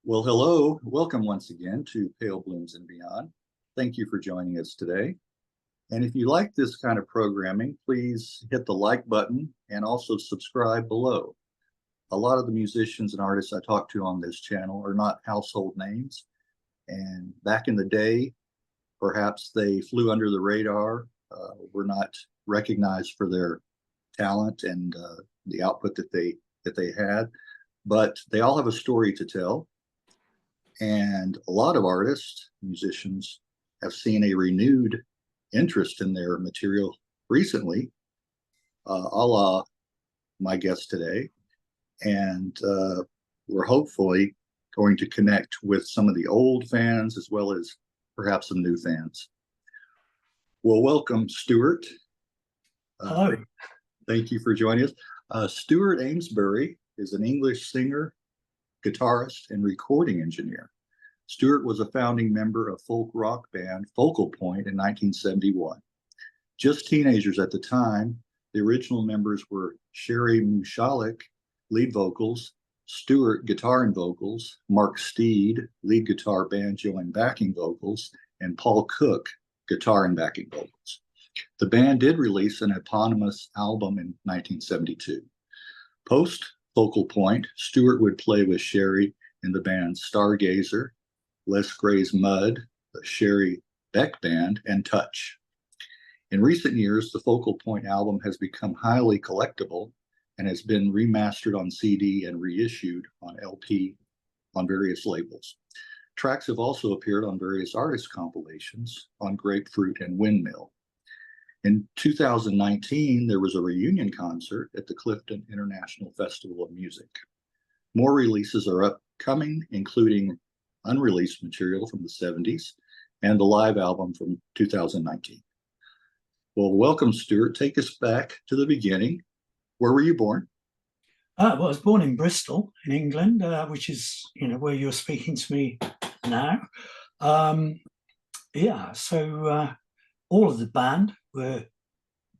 Well, hello. Welcome once again to Pale Blooms and Beyond. Thank you for joining us today. And if you like this kind of programming, please hit the like button and also subscribe below. A lot of the musicians and artists I talk to on this channel are not household names. And back in the day, perhaps they flew under the radar, were not recognized for their talent and the output that they had. But they all have a story to tell. And a lot of artists, musicians, have seen a renewed interest in their material recently, a la my guest today. And we're hopefully going to connect with some of the old fans as well as perhaps some new fans. Well, welcome, Stuart. Hello. Thank you for joining us. Stuart Amesbury is an English singer, guitarist, and recording engineer. Stuart was a founding member of folk rock band Folkal Point in 1971. Just teenagers at the time, the original members were Cherie Musialik, lead vocals, Stuart, guitar and vocals, Mark Steed, lead guitar, banjo, and backing vocals, and Paul Cook, guitar and backing vocals. The band did release an eponymous album in 1972. Post Folkal Point, Stuart would play with Cherie in the bands Stargazer, Les Gray's Mud, the Cherie Beck Band, and Touch. In recent years, the Folkal Point album has become highly collectible and has been remastered on CD and reissued on LP on various labels. Tracks have also appeared on various artist compilations on Grapefruit and Windmill. In 2019, there was a reunion concert at the Clifton International Festival of Music. More releases are upcoming, including unreleased material from the 70s and the live album from 2019. Well, welcome, Stuart. Take us back to the beginning. Where were you born? Well, I was born in Bristol, in England, which is, where you're speaking to me now. So all of the band were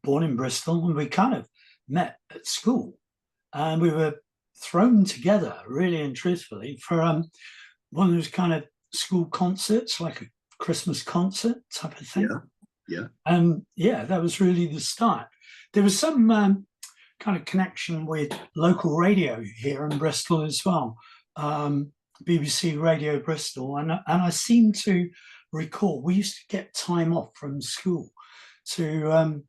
born in Bristol, and we kind of met at school, and we were thrown together, really and truthfully, for one of those kind of school concerts, like a Christmas concert type of thing. Yeah. That was really the start. There was some kind of connection with local radio here in Bristol as well, BBC Radio Bristol, and I seem to recall we used to get time off from school to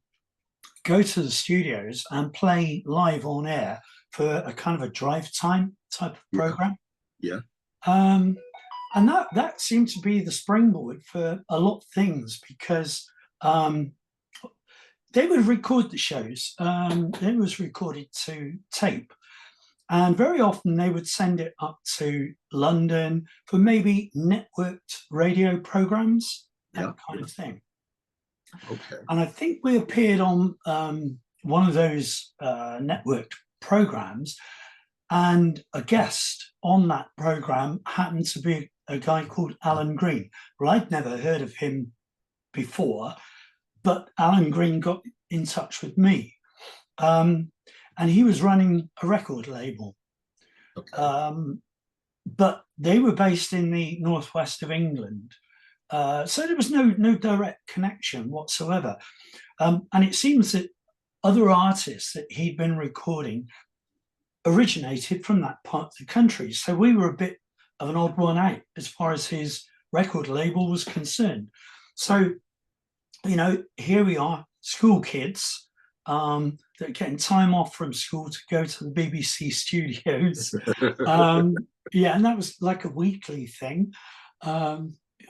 go to the studios and play live on air for a kind of a drive time type of program. Yeah. And that seemed to be the springboard for a lot of things, because they would record the shows. It was recorded to tape, and very often they would send it up to London for maybe networked radio programs, that kind of thing. Okay. And I think we appeared on one of those networked programs, and a guest on that program happened to be a guy called Alan Green. Well, I'd never heard of him before, but Alan Green got in touch with me, and he was running a record label. Okay. But they were based in the northwest of England, so there was no direct connection whatsoever. And it seems that other artists that he'd been recording originated from that part of the country. So we were a bit of an odd one out as far as his record label was concerned. So, here we are, school kids that are getting time off from school to go to the BBC studios. And that was like a weekly thing,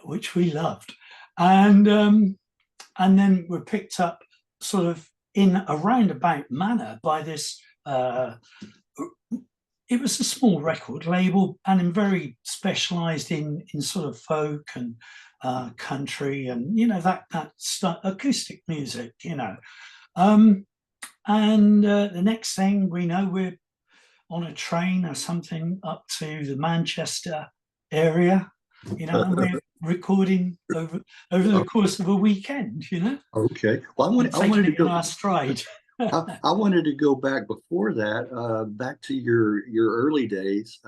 which we loved. And then we're picked up sort of in a roundabout manner by this, it was a small record label, and very specialized in sort of folk and country and that stuff, acoustic music, and the next thing we know, we're on a train or something up to the Manchester area, and we're recording over the course of a weekend. Okay. Well, I wanted to go our stride. I wanted to go back before that, back to your early days,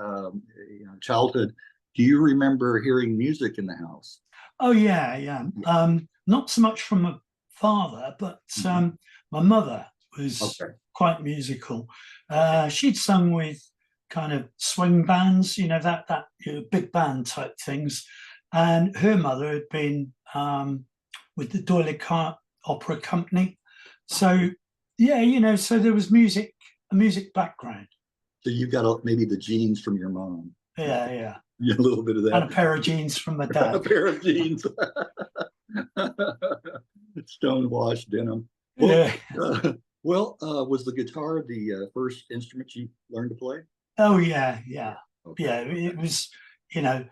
childhood. Do you remember hearing music in the house? Oh yeah, yeah. Not so much from my father, but my mother was Okay. quite musical. She'd sung with kind of swing bands, that big band type things, and her mother had been with the Doyle Opera Company. So yeah, so there was a music background. So you got maybe the genes from your mom. Yeah, yeah. Yeah, a little bit of And a that. pair of jeans from my A dad. pair of jeans. Stonewashed denim. Well, Yeah. was the guitar the first instrument you learned to play? Oh yeah, yeah. Okay. Yeah. It was, you know,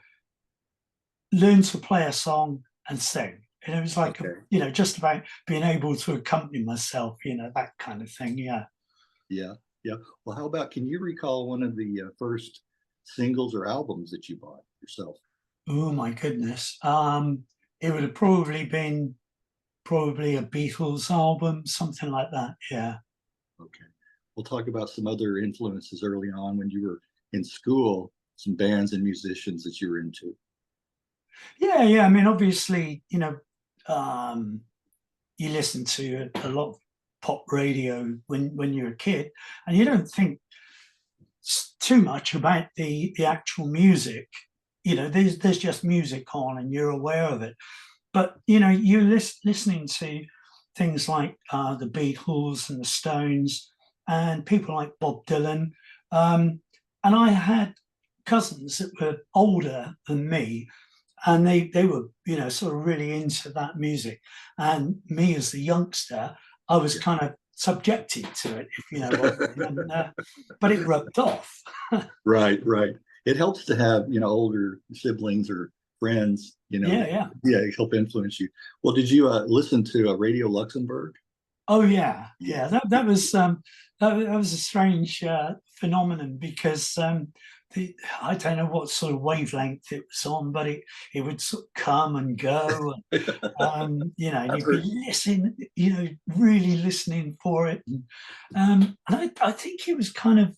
learn to play a song and sing. And it was like, Okay. just about being able to accompany myself, that kind of thing. Yeah. Yeah. Yeah. Well, how about, can you recall one of the first singles or albums that you bought yourself? Oh my goodness. It would have probably been a Beatles album, something like that. Yeah. Okay. We'll talk about some other influences early on when you were in school, some bands and musicians that you were into. Yeah, yeah. I mean, obviously, you listen to a lot of pop radio when you're a kid, and you don't think too much about the actual music. There's just music on, and you're aware of it. But you're listening to things like the Beatles and the Stones, and people like Bob Dylan. And I had cousins that were older than me, and they were sort of really into that music, and me as the youngster, I was kind of subjected to it, if you know what I mean. But it rubbed off. Right, right. It helps to have, older siblings or friends, Yeah. help influence you. Well, did you listen to Radio Luxembourg? Oh yeah. That was a strange phenomenon, because I don't know what sort of wavelength it was on, but it would sort of come and go, and and I've you'd be heard. listening, really listening for it, and I think it was kind of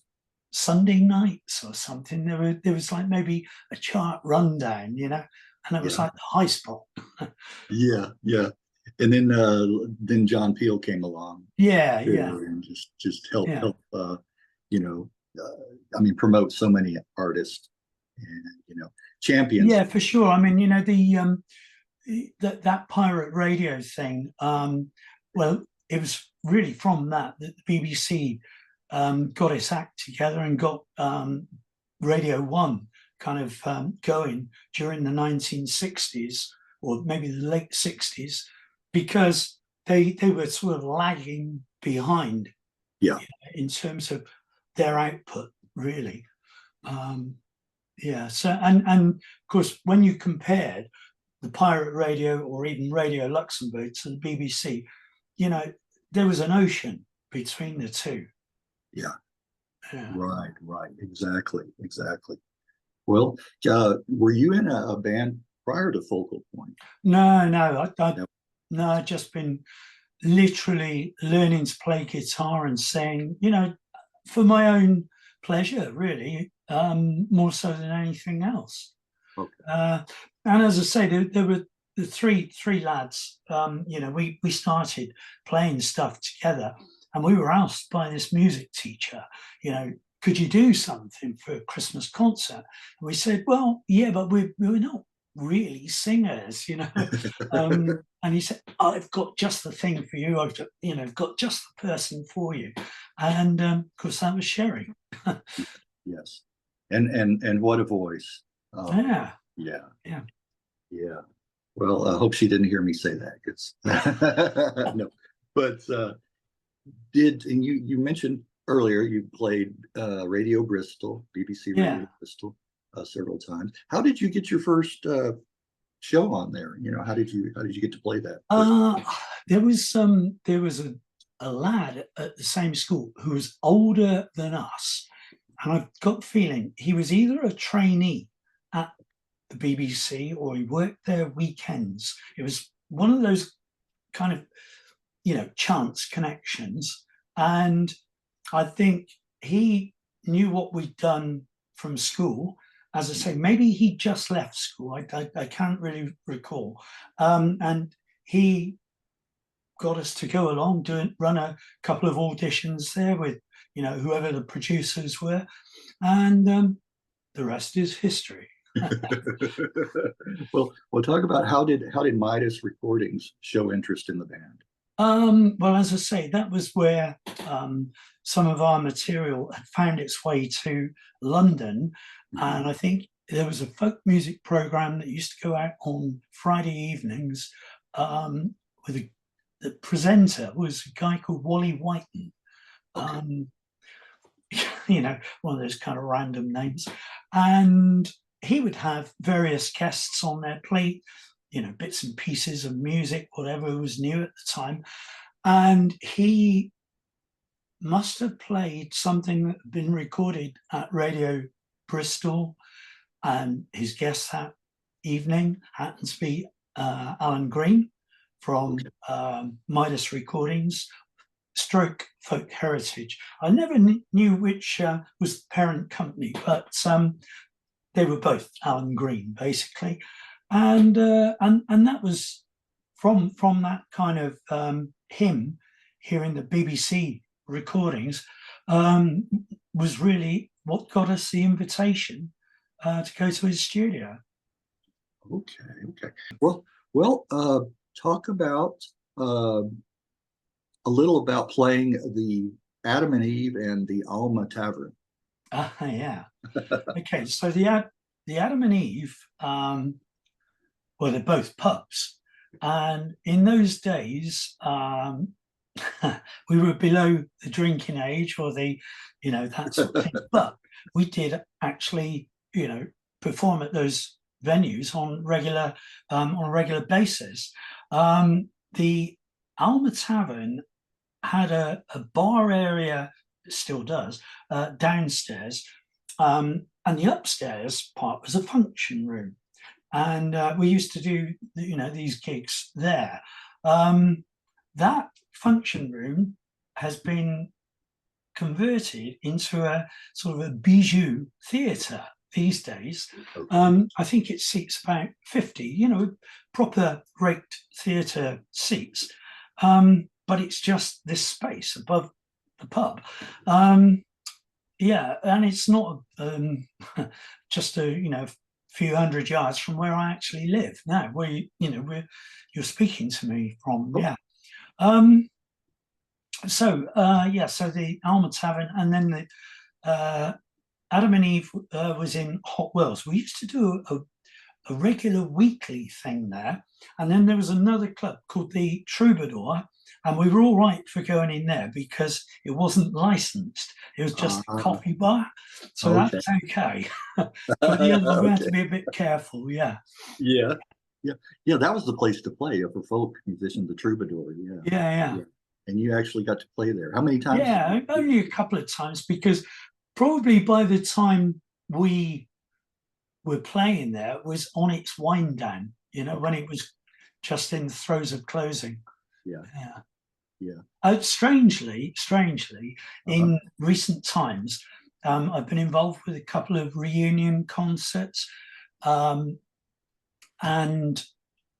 Sunday nights or something. There was like maybe a chart rundown, and it was Yeah, like the high spot. yeah, yeah. And then John Peel came along Yeah, yeah, too, and just help yeah. you know, I mean, promote so many artists and champions. Yeah, for sure. I mean, that pirate radio thing. Well, it was really from that the BBC got its act together and got Radio One kind of going during the 1960s, or maybe the late 60s, because they were sort of lagging behind, Yeah, in terms of their output, really. Yeah. So and of course, when you compared the pirate radio or even Radio Luxembourg to the BBC, you know, there was an ocean between the two. yeah. Yeah. Right, right. Exactly, exactly. Well, were you in a band prior to Folkal Point? No, no, No. no, I've just been literally learning to play guitar and sing, for my own pleasure, really, more so than anything else. Okay. And as I say, there were the three lads. We started playing stuff together, and we were asked by this music teacher, could you do something for a Christmas concert? And we said, well, yeah, but we're not really singers. And he said, I've got just the thing for you. Got just the person for you. And of course, that was Cherie. Yes. And what a voice. Yeah, Yeah, yeah. yeah. Well, I hope she didn't hear me say that, because no. But and you mentioned earlier you played Radio Bristol, BBC Yeah. Radio Bristol, several times. How did you get your first show on there? How did you get to play that? There was a lad at the same school who was older than us, and I've got the feeling he was either a trainee at the BBC or he worked there weekends. It was one of those kind of chance connections, and I think he knew what we'd done from school, as I say, maybe he just left school. I can't really recall. And he got us to go along, run a couple of auditions there with, you know, whoever the producers were, and the rest is history. Well, we'll talk about how did Midas Recordings show interest in the band? Well, as I say, that was where some of our material had found its way to London, and I think there was a folk music program that used to go out on Friday evenings with the presenter was a guy called Wally Whiten. You know, one of those kind of random names, and he would have various guests on their plate, you know, bits and pieces of music, whatever was new at the time. And he must have played something that had been recorded at Radio Bristol, and his guest that evening happens to be Alan Green from Midas Recordings, stroke Folk Heritage. I never knew which was the parent company, but they were both Alan Green, basically. And that was from that kind of him hearing the BBC recordings was really what got us the invitation to go to his studio. Okay. Well, talk about a little about playing the Adam and Eve and the Alma Tavern. Yeah. Okay, so the Adam and Eve, well, they're both pubs, and in those days, we were below the drinking age or the, you know, that sort of thing. But we did actually, you know, perform at those venues on a regular basis. The Alma Tavern had a bar area, still does, downstairs, and the upstairs part was a function room, and we used to do, you know, these gigs there. That function room has been converted into a sort of a bijou theatre these days. I think it seats about 50, you know, proper great theatre seats, but it's just this space above the pub. Yeah, and it's not just a, you know, few hundred yards from where I actually live now, where you're speaking to me from. Yeah. So the Alma Tavern, and then the Adam and Eve was in Hot Wells. We used to do a regular weekly thing there, and then there was another club called the Troubadour, and we were all right for going in there because it wasn't licensed. It was just a coffee bar, so that's okay. But the other, we had to be a bit careful. Yeah. That was the place to play for folk musicians, the Troubadour. Yeah. And you actually got to play there. How many times? Yeah, only a couple of times, because probably by the time we were playing there, it was on its wind down, you know, when it was just in the throes of closing. Strangely, in recent times, I've been involved with a couple of reunion concerts, and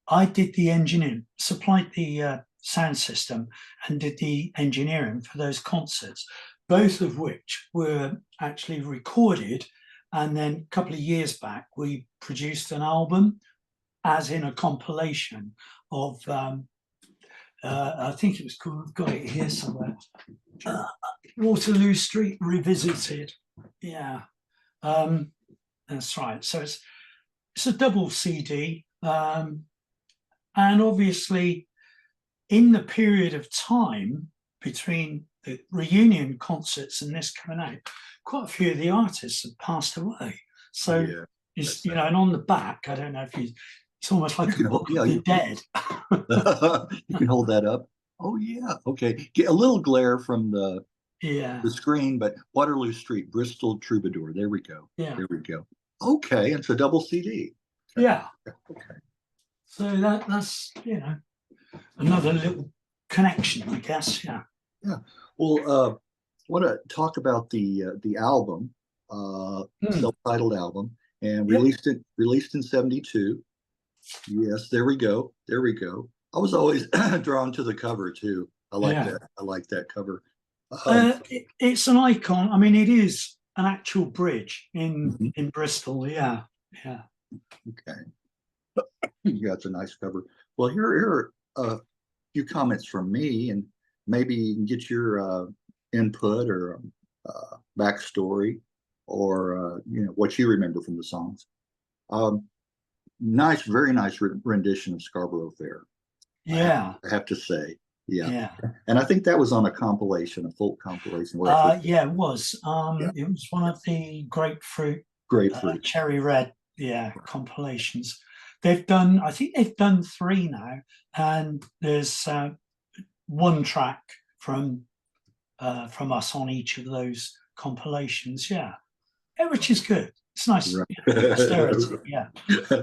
I did the engineering, supplied the sound system, and did the engineering for those concerts, both of which were actually recorded. And then a couple of years back, we produced an album, as in a compilation of, I think it was called, I've got it here somewhere, Waterloo Street Revisited. Yeah, that's right. So it's a double CD. And obviously, in the period of time between the reunion concerts and this coming out, quite a few of the artists have passed away. So, it's, you know, and on the back, I don't know if it's almost like a book of the dead. You can hold that up. Oh, yeah. Okay. Get a little glare from the screen, but Waterloo Street, Bristol Troubadour. There we go. Yeah. There we go. Okay. It's a double CD. Yeah. Okay. So that's, you know, another little connection, I guess. Yeah. Well, I want to talk about the album, self-titled album, and Yep. released in 72. Yes, there we go. There we go. I was always drawn to the cover too. I like Yeah. that. I like that cover. It's an icon. I mean, it is an actual bridge in Mhm. in Bristol. Yeah, yeah. Okay. Yeah, it's a nice cover. Well, here are a few comments from me, and maybe you can get your input or backstory, or what you remember from the songs. Um, Nice, very nice rendition of Scarborough Fair. Yeah, I have to say, yeah. yeah. And I think that was on a compilation, a folk compilation. Where it was, Yeah, it was. yeah, It was one of the Grapefruit, Grapefruit. Cherry Red, yeah, compilations. They've done, I think they've done 3 now, and there's one track from us on each of those compilations. Yeah, which is good. It's nice, Right. posterity. Yeah,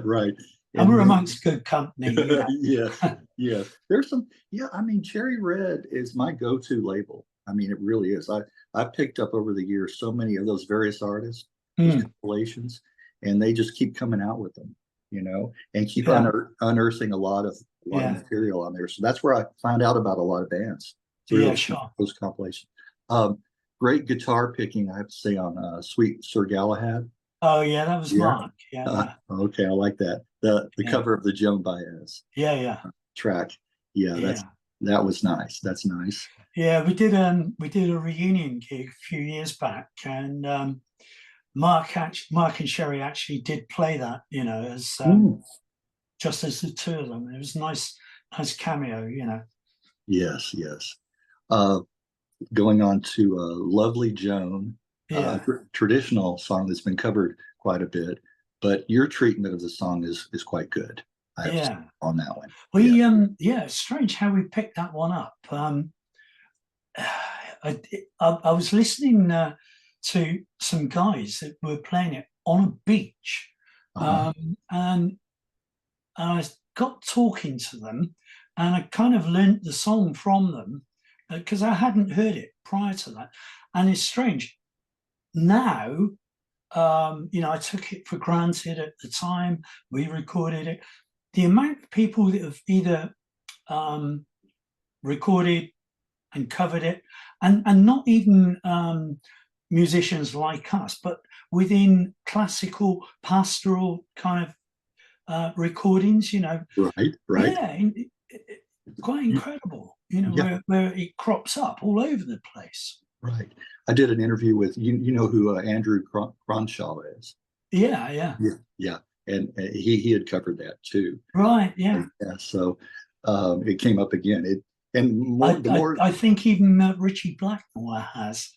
Right. and we're then, amongst good company. You know. yes, yes. There's some, yeah, I mean, Cherry Red is my go-to label. I mean, it really is. I picked up over the years so many of those various artists, those compilations, and they just keep coming out with them, and keep Yeah, unearthing a lot of yeah, material on there. So that's where I found out about a lot of bands through yeah, sure. those compilations. Great guitar picking, I have to say, on Sweet Sir Galahad. Oh yeah, that was Yeah. Mark. Yeah, Okay, I like that. The yeah, cover of the Joan Baez yeah, yeah, track. Yeah, yeah. that was nice. That's nice. Yeah, we did a reunion gig a few years back, and Mark and Cherie actually did play that, as Mm. just as the 2 of them. It was nice cameo, Yes, yes. Uh, Going on to Lovely Joan, Yeah, traditional song that's been covered quite a bit, but your treatment of the song is quite good. I have to say yeah. on that one. Yeah. Yeah, it's strange how we picked that one up. I was listening to some guys that were playing it on a beach, Uh-huh. and I got talking to them, and I kind of learnt the song from them because I hadn't heard it prior to that. And it's strange now. I took it for granted at the time we recorded it. The amount of people that have either recorded and covered it, and not even musicians like us, but within classical pastoral kind of recordings, Right, right. yeah, quite incredible, Yeah, where it crops up all over the place. right. I did an interview with you know who Andrew Cronshaw is. Yeah, yeah, Yeah, yeah, and he had covered that too. right, yeah. Yeah, so it came up again. I think even Richie Blackmore has.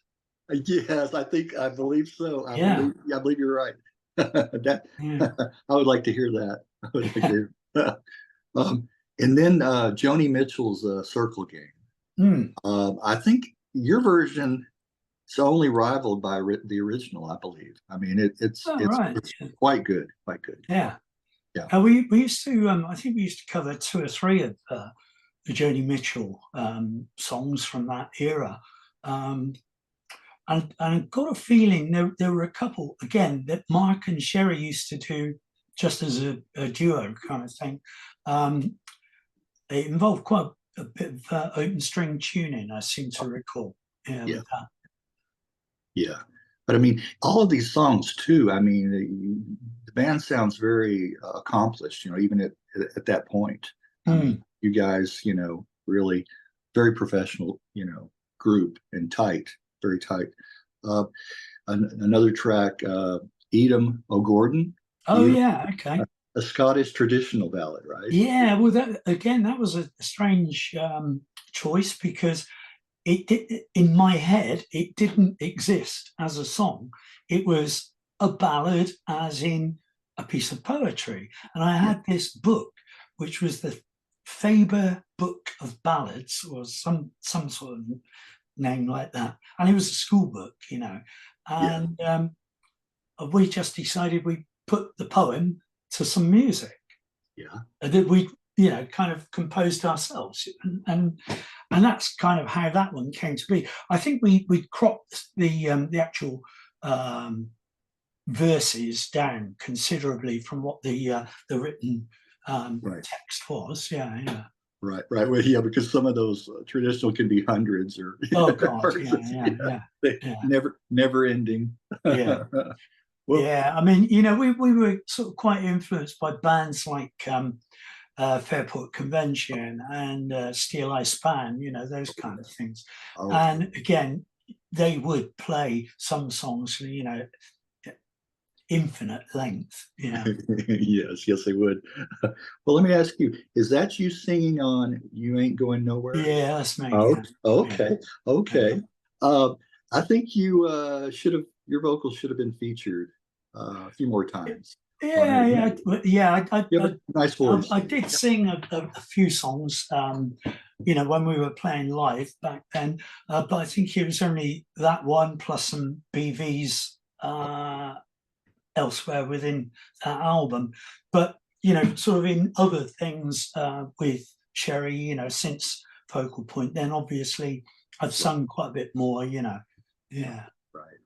Yes, I believe so. Yeah, I believe you're right. That yeah. I would like to hear that. I would like to hear. And then Joni Mitchell's Circle Game. Mm. I think your version is only rivaled by the original. I believe. I mean, Oh, right. it's quite good, quite good. Yeah. Yeah. We used to. I think we used to cover 2 or 3 of the Joni Mitchell songs from that era. And I've got a feeling there were a couple again that Mark and Cherie used to do just as a duo kind of thing. It involved quite a bit of open string tuning, I seem to recall. Yeah, Yeah. with that. Yeah. But I mean, all of these songs too. I mean, the band sounds very accomplished. Even at that point. I mean, you guys, really very professional. Group and tight, very tight. Uh, Another track, Edom O'Gordon. Oh Edom, yeah, okay. a Scottish traditional ballad, right? Yeah, well, that was a strange choice because in my head it didn't exist as a song. It was a ballad, as in a piece of poetry, and I had this book, which was the Faber Book of Ballads, or some sort of name like that, and it was a school book, Yeah. and we just decided we put the poem to some music Yeah. that we kind of composed ourselves, and that's kind of how that one came to be. I think we cropped the actual verses down considerably from what the written Right. text was. Yeah, yeah. Right. Well, yeah, because some of those traditional can be hundreds or Oh God, yeah, verses. yeah, yeah, They yeah, never ending. yeah. Well, Yeah, I mean, we were sort of quite influenced by bands like Fairport Convention and Steel Eye Span, those kind of things. oh, And again, they would play some songs, infinite length. Yeah, yes, they would. Well, let me ask you, is that you singing on "You Ain't Going Nowhere"? yeah, that's me. Oh, Yeah, yeah, okay, yeah. okay. I think you should have your vocals should have been featured a few more times on Yeah, here. yeah, yeah. You have a nice voice. I did sing a few songs, when we were playing live back then. But I think it was only that one plus some BVs elsewhere within that album. But sort of in other things with Cherie, since Folkal Point, then obviously I've sung quite a bit more. Yeah,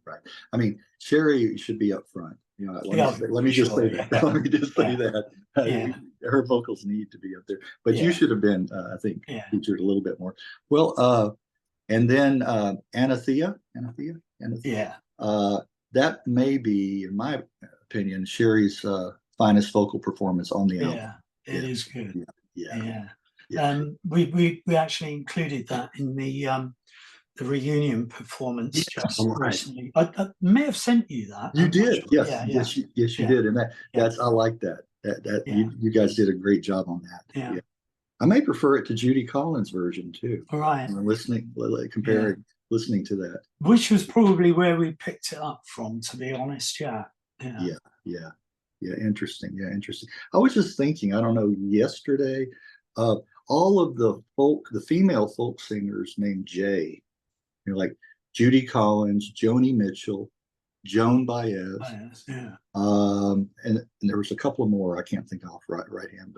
Right. I mean, Cherie should be up front. yeah, Let for me just say sure. that. Yeah, Let me just say yeah, that yeah, her vocals need to be up there. But you yeah, should have been, I think, yeah, featured a little bit more. Well, and then Anathea, yeah. that may be, in my opinion, Cherie's finest vocal performance on the album. Yeah, it Yeah, is good. yeah, yeah, Yeah. yeah. We actually included that in the reunion performance just All right. recently. I may have sent you that. You I'm not did, sure. yes, Yeah, yeah, yes, you yeah, did, and yeah, I like that. yeah, You guys did a great job on that. yeah. Yeah, I may prefer it to Judy Collins' version too. All right. Yeah. Comparing, listening to that. Which was probably where we picked it up from, to be honest. Yeah. Yeah. Yeah, yeah, yeah. Interesting. Yeah, interesting. I was just thinking. I don't know. Yesterday, uh, all of the female folk singers named Jay, like Judy Collins, Joni Mitchell, Joan Baez. Yeah. And there was a couple of more I can't think off right hand,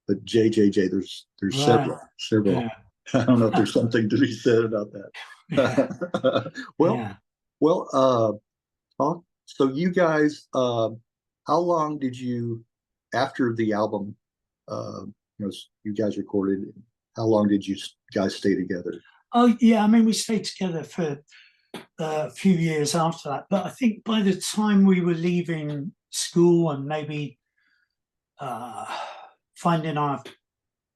but JJJ. There's Right. several. Yeah. I don't know if there's something to be said about Yeah. that. well, Yeah. well. So you guys, how long did you after the album? You guys recorded. How long did you guys stay together? Oh, yeah. I mean, we stayed together for a few years after that. But I think by the time we were leaving school and maybe uh, finding our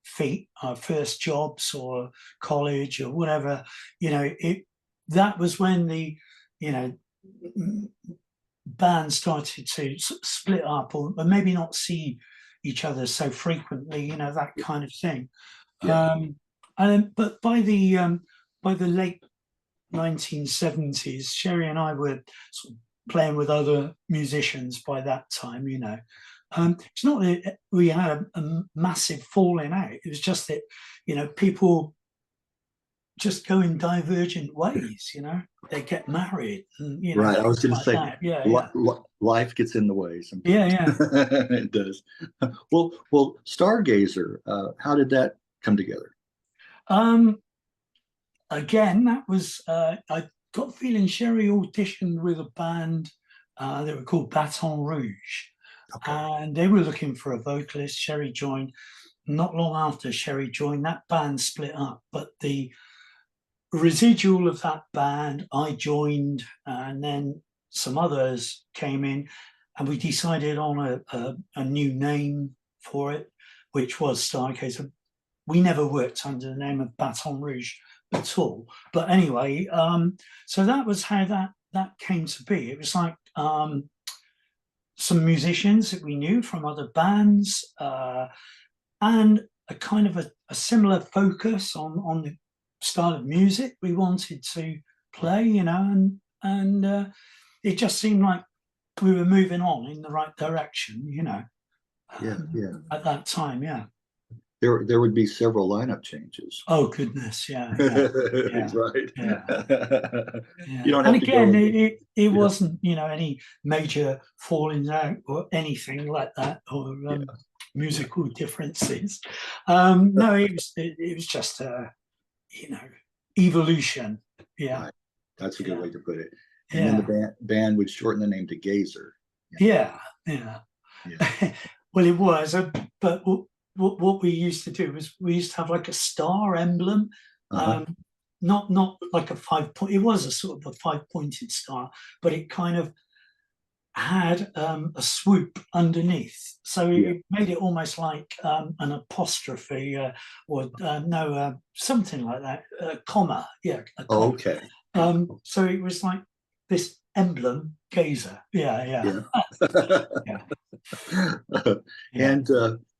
feet, our first jobs or college or whatever, that was when the, you know, band started to split up or maybe not see each other so frequently, that kind of thing. Yeah, But by the late 1970s, Cherie and I were sort of playing with other musicians by that time. It's not that we had a massive falling out. It was just that people just go in divergent ways. They get married and right. I was things going to like say, that. Yeah, life gets in the way yeah, sometimes. yeah, It does. Well, Stargazer. How did that come together? yeah. Again, that was I got the feeling Cherie auditioned with a band that were called Baton Rouge, Okay. and they were looking for a vocalist. Cherie joined. Not long after Cherie joined, that band split up, but the residual of that band, I joined, and then some others came in, and we decided on a new name for it, which was Stargazer. We never worked under the name of Baton Rouge at all. But anyway, so that was how that came to be. It was like some musicians that we knew from other bands, and a kind of a similar focus on the style of music we wanted to play, and it just seemed like we were moving on in the right direction, Yeah. at that time, yeah. There would be several lineup changes. Oh goodness, yeah, yeah, yeah, Right. yeah, You yeah. don't And have to go again, into. it Yeah, wasn't any major fallings out or anything like that, or yeah. musical differences. No, it was just you know evolution. Yeah, Right. That's a good yeah, way to put it. And then the yeah. band would shorten the name to Gazer. yeah, yeah. Yeah. Well, it was, but what we used to do was we used to have like a star emblem, Uh-huh. not like a 5 point. It was a sort of a 5 pointed star, but it kind of had a swoop underneath, so Yeah. it made it almost like an apostrophe or no, something like that, a comma, yeah, a comma. Okay. So it was like this emblem gazer, yeah, Yeah. yeah, yeah. And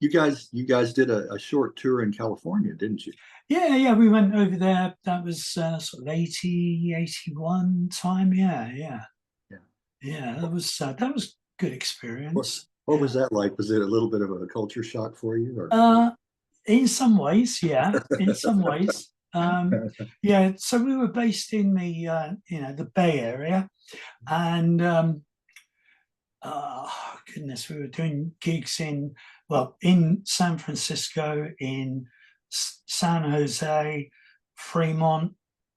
you guys did a short tour in California, didn't you? Yeah, we went over there. That was sort of 80, 81 time. Yeah. Yeah. Yeah, that was good What experience. what was Yeah. that like? Was it a little bit of a culture shock for you, or? Uh, in some ways, yeah. In some ways, yeah. So we were based in the the Bay Area, and goodness, we were doing gigs in San Francisco, in San Jose, Fremont,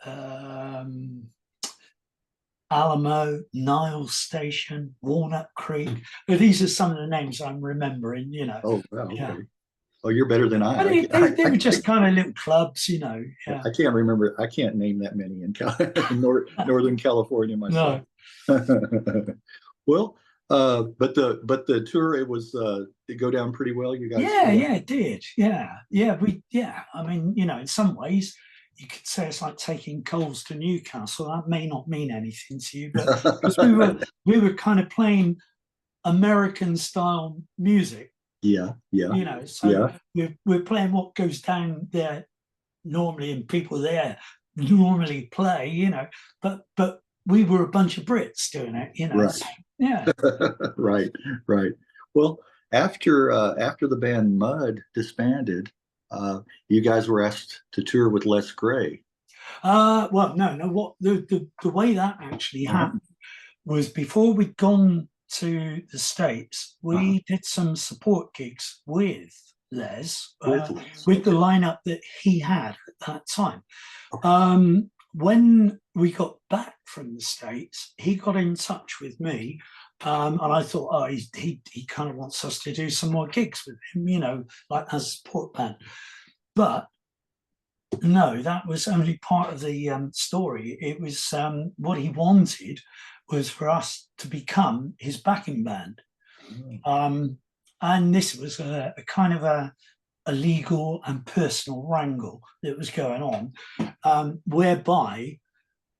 um, Alamo, Niles Station, Walnut Creek. But these are some of the names I'm remembering. Oh, wow, Yeah. okay. Oh, you're better than But they were just kind of little clubs. Yeah. I can't remember. I can't name that many in Northern California myself. No. Well, but the tour, it go down pretty well. You guys. Yeah, it did. Yeah. I mean, in some ways, you could say it's like taking coals to Newcastle. That may not mean anything to you, but because we were kind of playing American style music, Yeah, yeah, so yeah. we're playing what goes down there normally, and people there normally play, but we were a bunch of Brits doing it, Right. so, yeah. Right, right. Well, after the band Mud disbanded, you guys were asked to tour with Les Gray. Well, no. What the way that actually Uh-huh. happened was before we'd gone to the States, Uh-huh. we did some support gigs with Les, With Les. with the Okay. lineup that he had at that time. When we got back from the States, he got in touch with me. And I thought, oh, he kind of wants us to do some more gigs with him, like as a support band. But no, that was only part of the story. It was what he wanted was for us to become his backing band. Um, and this was a kind of a legal and personal wrangle that was going on, whereby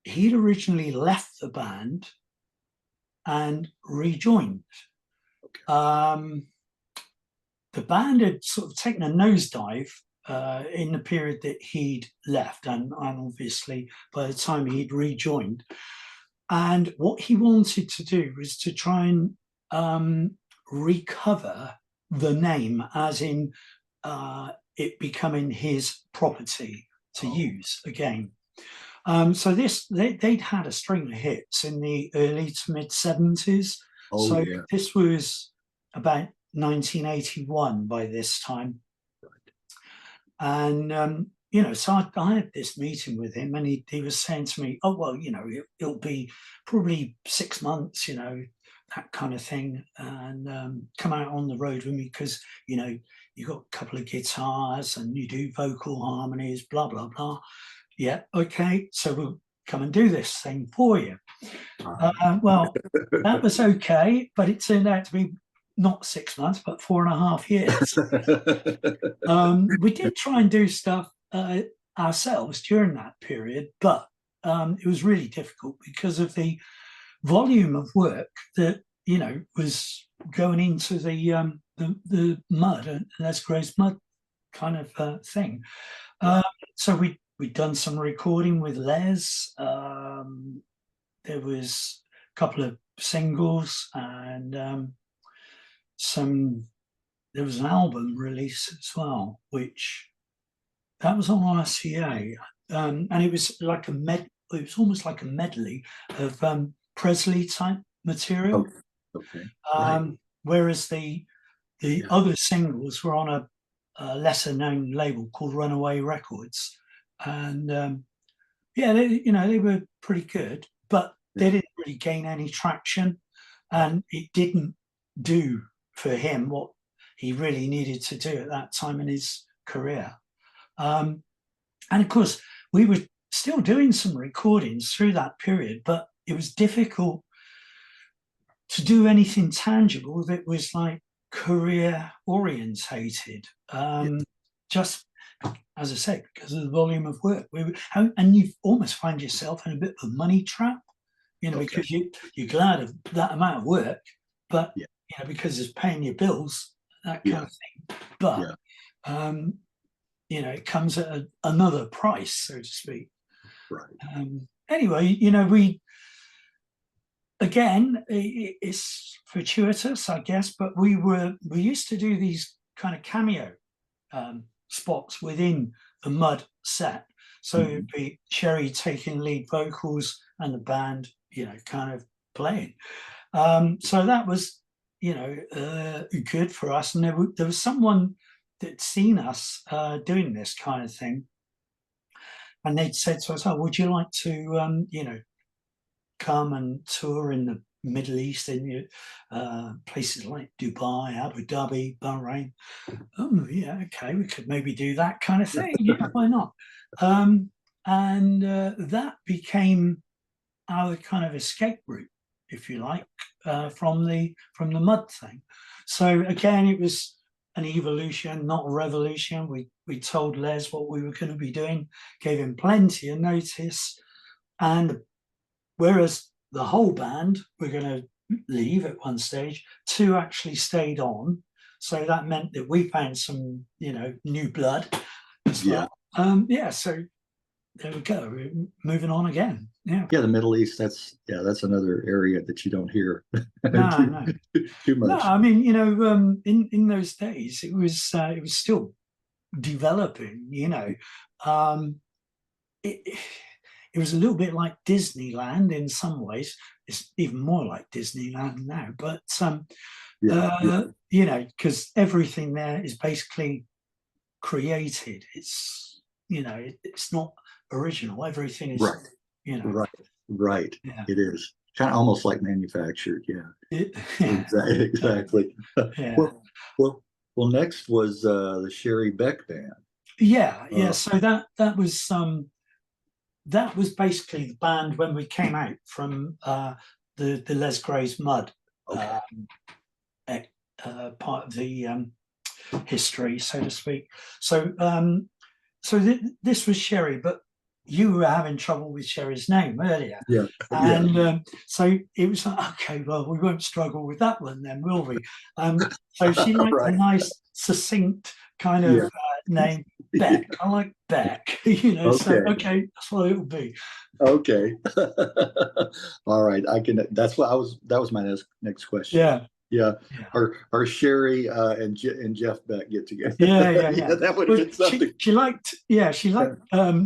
he'd originally left the band and rejoined. The band had sort of taken a nosedive in the period that he'd left, and obviously by the time he'd rejoined. And what he wanted to do was to try and recover the name, as in it becoming his property to use again. So they'd had a string of hits in the early to mid 70s. Oh, So yeah. this was about 1981 by this time. And so I had this meeting with him, and he was saying to me, oh, well, it'll be probably 6 months, that kind of thing, and come out on the road with me, because you've got a couple of guitars and you do vocal harmonies, blah blah blah. Yeah, okay, so we'll come and do this thing for you. Well, that was okay, but it turned out to be not 6 months, but 4.5 years. We did try and do stuff ourselves during that period, but it was really difficult because of the volume of work that was going into the Mud and Les Gray's Mud kind of thing. So we'd done some recording with Les. There was a couple of singles, and there was an album release as well, which that was on RCA, and it was like it was almost like a medley of Presley type material. Okay. Right. Whereas the other singles were on a lesser known label called Runaway Records, and they were pretty good, but they didn't really gain any traction. and it didn't do for him what he really needed to do at that time in his career. And of course, we were still doing some recordings through that period, but it was difficult to do anything tangible that was like career orientated. Just as I said, because of the volume of work, and you almost find yourself in a bit of a money trap, because you're glad of that amount of work, but because it's paying your bills, that kind of thing. But it comes at another price, so to speak. Right. Anyway, it's fortuitous, I guess, but we used to do these kind of cameo spots within the Mud set. So it'd be Cherie taking lead vocals and the band, kind of playing. So that was, good for us. And there was someone that'd seen us doing this kind of thing. And they'd said to us, "Oh, would you like to, come and tour in the Middle East, in places like Dubai, Abu Dhabi, Bahrain?" Oh, yeah, okay, we could maybe do that kind of thing. Yeah, why not? And that became our kind of escape route, if you like, from the Mud thing. So again, it was an evolution, not a revolution. We told Les what we were going to be doing, gave him plenty of notice, and whereas the whole band were going to leave at one stage, 2 actually stayed on. So that meant that we found some, new blood as well. So there we go. We're moving on again. Yeah. Yeah, the Middle East. That's another area that you don't hear No. too much. No, I mean, in those days, it was still developing. It was a little bit like Disneyland in some ways. It's even more like Disneyland now. But because everything there is basically created. It's it's not original. Everything is right. Yeah. It is kind of almost like manufactured. Exactly. Yeah. Well, next was the Cherie Beck band. So that was basically the band when we came out from the Les Gray's Mud part of the history, so to speak. So this was Cherie, but you were having trouble with Cherie's name earlier. So it was like, okay, well, we won't struggle with that one then, will we? So she liked a nice, succinct kind of name, Beck. I like Beck, so okay, that's what it'll be. Okay. All right. That was my next question. Our Cherie and Jeff Beck get together. That would have been something. She liked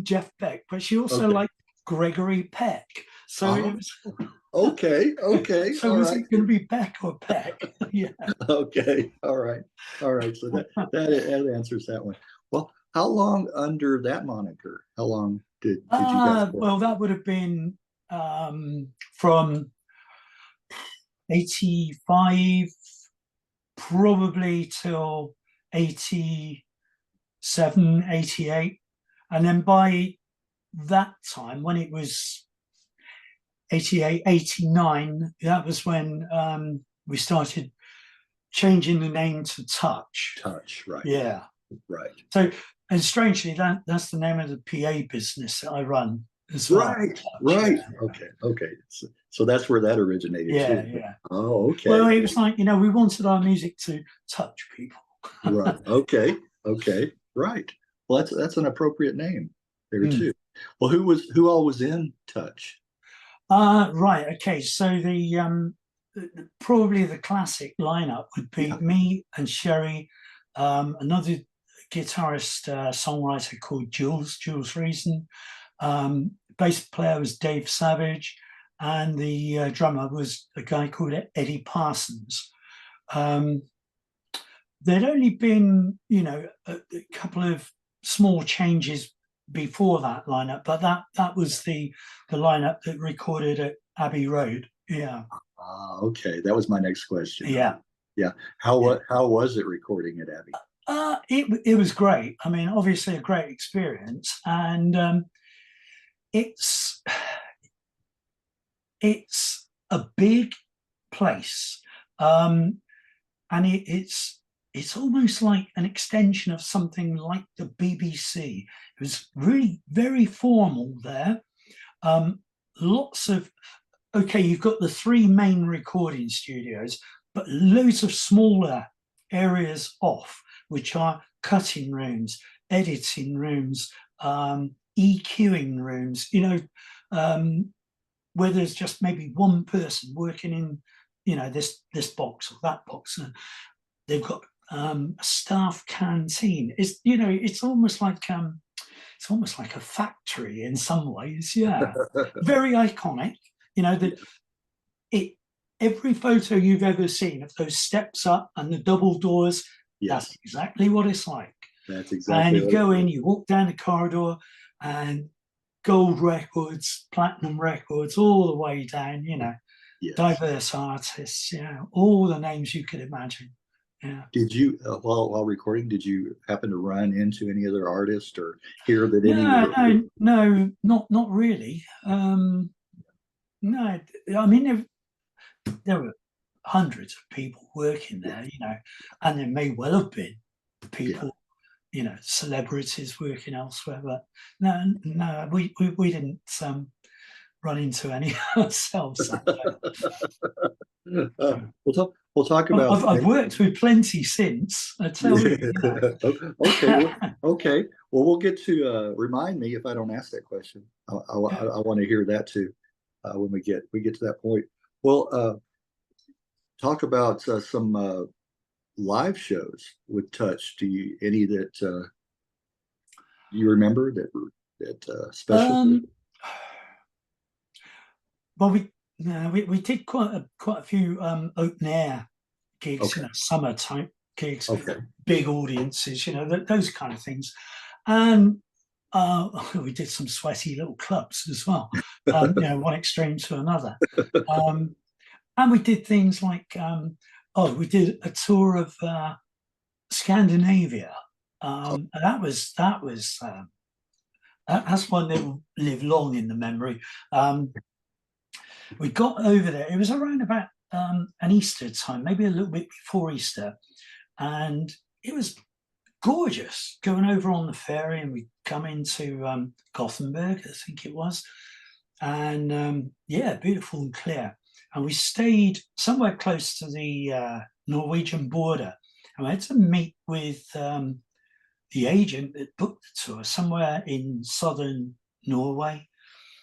Jeff Beck, but she also liked Gregory Peck. So it was okay. So was it going to be Beck or Peck? Okay. All right. So that answers that one. Well, how long under that moniker? How long did you guys work? Well, that would have been from 85 probably till 87, 88. And then by that time, when it was 88, 89, that was when we started changing the name to Touch. Touch, right. Yeah. Right. So, and strangely, that's the name of the PA business that I run as well. Right. Okay. So that's where that originated too. Yeah. Oh, okay. Well, it was like, we wanted our music to touch people. Right. Okay. Right. Well, that's an appropriate name there too. Well, who all was in Touch? Right. Okay. So the probably the classic lineup would be me and Cherie, another guitarist, songwriter called Jules Reason. Bass player was Dave Savage, and the drummer was a guy called Eddie Parsons. There'd only been, a couple of small changes before that lineup, but that was the lineup that recorded at Abbey Road. Yeah. Ah, okay. That was my next question. Yeah. Yeah. How was it recording at Abbey? It was great. I mean, obviously a great experience, and it's it's a big place, and it's almost like an extension of something like the BBC. It was really very formal there. Lots of okay, you've got the three main recording studios, but loads of smaller areas off, which are cutting rooms, editing rooms, EQing rooms, where there's just maybe one person working in, this box or that box. And they've got a staff canteen. It's almost like a factory in some ways. Yeah, very iconic. Every photo you've ever seen of those steps up and the double doors, Yes, that's exactly what it's like. that's And exactly you what go it in, is. you walk down the corridor, and gold records, platinum records, all the way down, Yes. diverse artists, all the names you could imagine. Yeah. Did you, while recording, did you happen to run into any other artists or hear that any No, not really. No, I mean, there were hundreds of people working there, and there may well have been people, celebrities working elsewhere, but no, we didn't run into any ourselves. We'll talk about. I've worked with plenty since. I tell you. Okay. Well, we'll get to remind me if I don't ask that question. I want to hear that too when we get to that point. Well, talk about some live shows with Touch. Any that you remember that special? Well, we did quite a few open air gigs, Okay. Summer type gigs, Okay. big audiences, those kind of things, and we did some sweaty little clubs as well, one extreme to another, and we did things like we did a tour of Scandinavia, and that's one that will live long in the memory. We got over there. It was around about an Easter time, maybe a little bit before Easter, and it was gorgeous going over on the ferry, and we come into Gothenburg, I think it was, and beautiful and clear. And we stayed somewhere close to the Norwegian border, and we had to meet with the agent that booked the tour somewhere in southern Norway.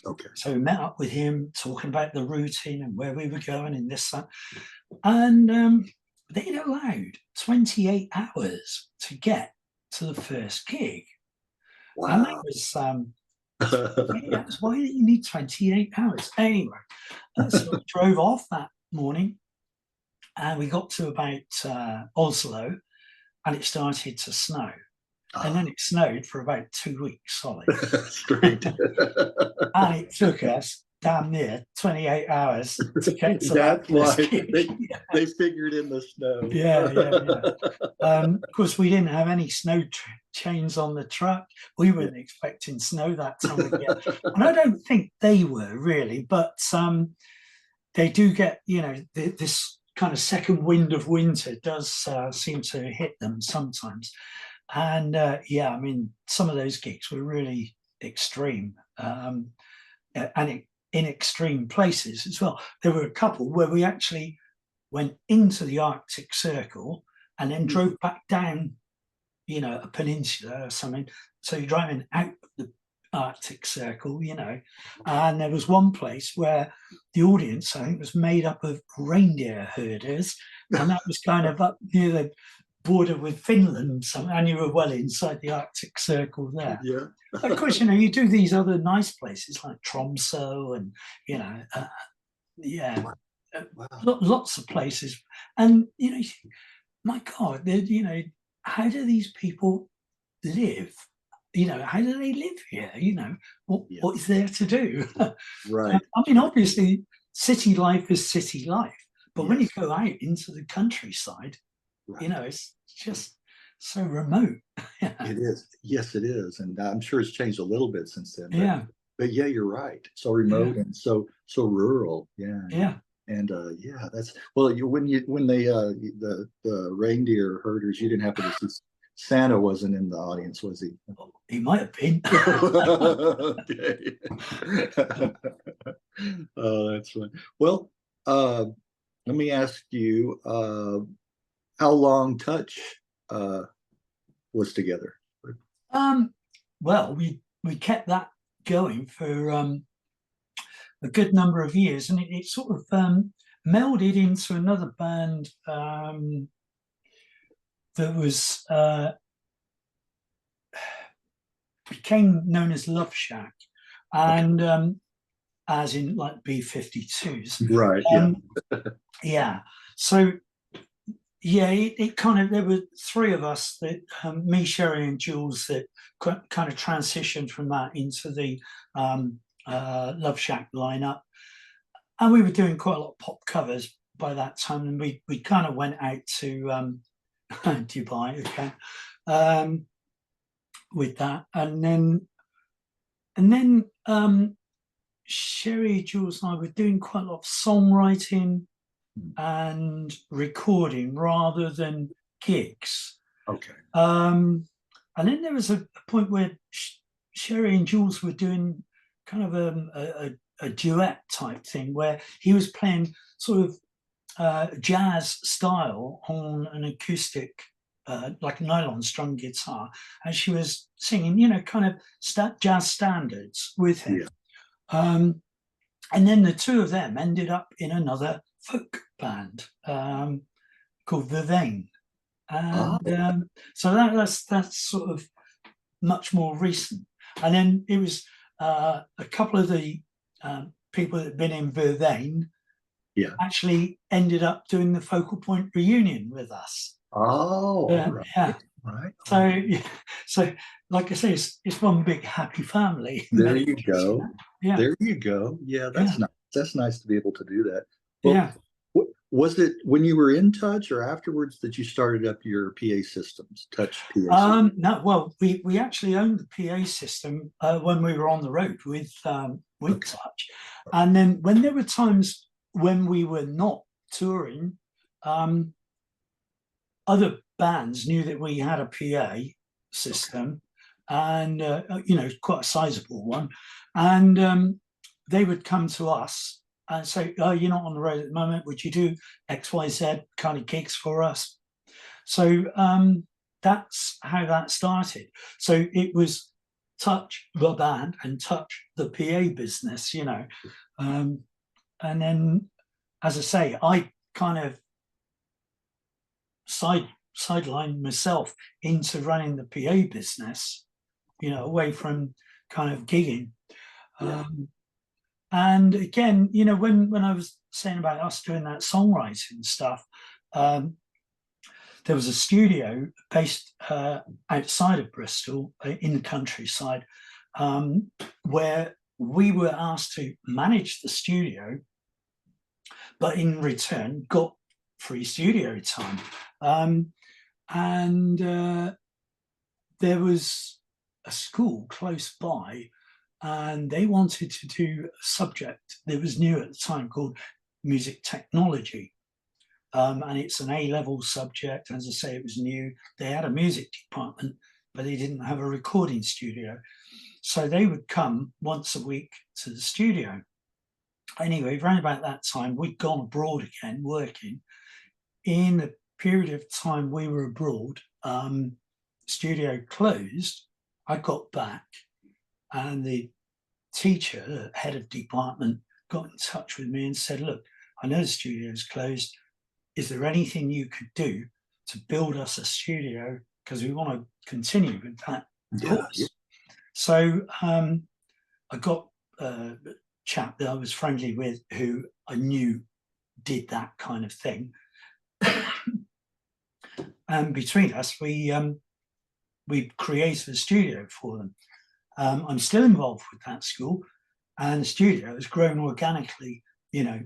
Okay. So we met up with him, talking about the routing and where we were going and this, that. And they'd allowed 28 hours to get to the first gig. Wow. And that was why did you need 28 hours? Anyway, so we drove off that morning, and we got to about Oslo, and it started to snow. And then it snowed for about 2 weeks solid. Straight. And it took us damn near 28 hours to get to That's why that. they figured in the snow. Yeah. Of course, we didn't have any snow chains on the truck. We weren't expecting snow that time of year. And I don't think they were really, but they do get, this kind of second wind of winter does seem to hit them sometimes. And I mean, some of those gigs were really extreme, and in extreme places as well. There were a couple where we actually went into the Arctic Circle and then drove back down, a peninsula or something. So you're driving out of the Arctic Circle, and there was one place where the audience, I think, was made up of reindeer herders, and that was kind of up near the border with Finland, and you were well inside the Arctic Circle there. Yeah. Of course, you do these other nice places like Tromsø and, lots of places. And, you think, my God, how do these people live? How do they live here? What is there to do? Right. I mean, obviously, city life is city life, but when you Yes. go out into the countryside, Right. you know, it's just so remote. It is. Yes, it is. And I'm sure it's changed a little bit since then, Yeah, but yeah, you're right. So yeah, remote and so rural. Yeah. yeah. And yeah, that's well, when they the reindeer herders, you didn't happen to see Santa wasn't in the audience, was he? He might have been. Okay. Oh, that's fun. Well, let me ask you, how long Touch was together? Um, well, we kept that going for a good number of years, and it sort of melded into another band that was became known as Love Shack, Okay. and as in like B-52s. Right. Yeah. Yeah. So yeah, it kind of, there were three of us that me, Cherie, and Jules, that kind of transitioned from that into the Love Shack lineup, and we were doing quite a lot of pop covers by that time, and we kind of went out to Dubai again with that, and then Cherie, Jules, and I were doing quite a lot of songwriting and recording rather than gigs. Okay. And then there was a point where Cherie and Jules were doing kind of a duet type thing where he was playing sort of jazz style on an acoustic, like a nylon strung guitar, and she was singing, you know, kind of jazz standards with him. Yeah. And then the two of them ended up in another folk band called The Vein. And so that's sort of much more recent. And then it was a couple of the people that had been in Vervain Yeah. actually ended up doing the Folkal Point reunion with us. Oh, all right. Yeah. Right. So, yeah. So, like I say, it's one big happy family. There you go. Yeah. There you go. Yeah, Yeah. that's nice. That's nice to be able to do that. Well, Yeah. was it when you were in Touch or afterwards that you started up your PA systems, Touch PA systems? No, well, we actually owned the PA system when we were on the road with Okay. Touch, and then when there were times when we were not touring, other bands knew that we had a PA system, and you know, quite a sizable one, and they would come to us and say, "Oh, you're not on the road at the moment. Would you do XYZ kind of gigs for us?" So that's how that started. So it was Touch the band and Touch the PA business, you know. And then, as I say, I kind of sidelined myself into running the PA business, you know, away from kind of gigging. Yeah. And again, you know, when I was saying about us doing that songwriting stuff, there was a studio based outside of Bristol in the countryside where we were asked to manage the studio, but in return got free studio time. And there was a school close by, and they wanted to do a subject that was new at the time called music technology. And it's an A-level subject. As I say, it was new. They had a music department, but they didn't have a recording studio. So they would come once a week to the studio. Anyway, around about that time, we'd gone abroad again, working. In the period of time we were abroad, studio closed. I got back, and the teacher, the head of department, got in touch with me and said, "Look, I know the studio's closed. Is there anything you could do to build us a studio? Because we want to continue with that course." Yeah. So I got a chap that I was friendly with who I knew did that kind of thing. And between us, we created a studio for them. I'm still involved with that school, and the studio has grown organically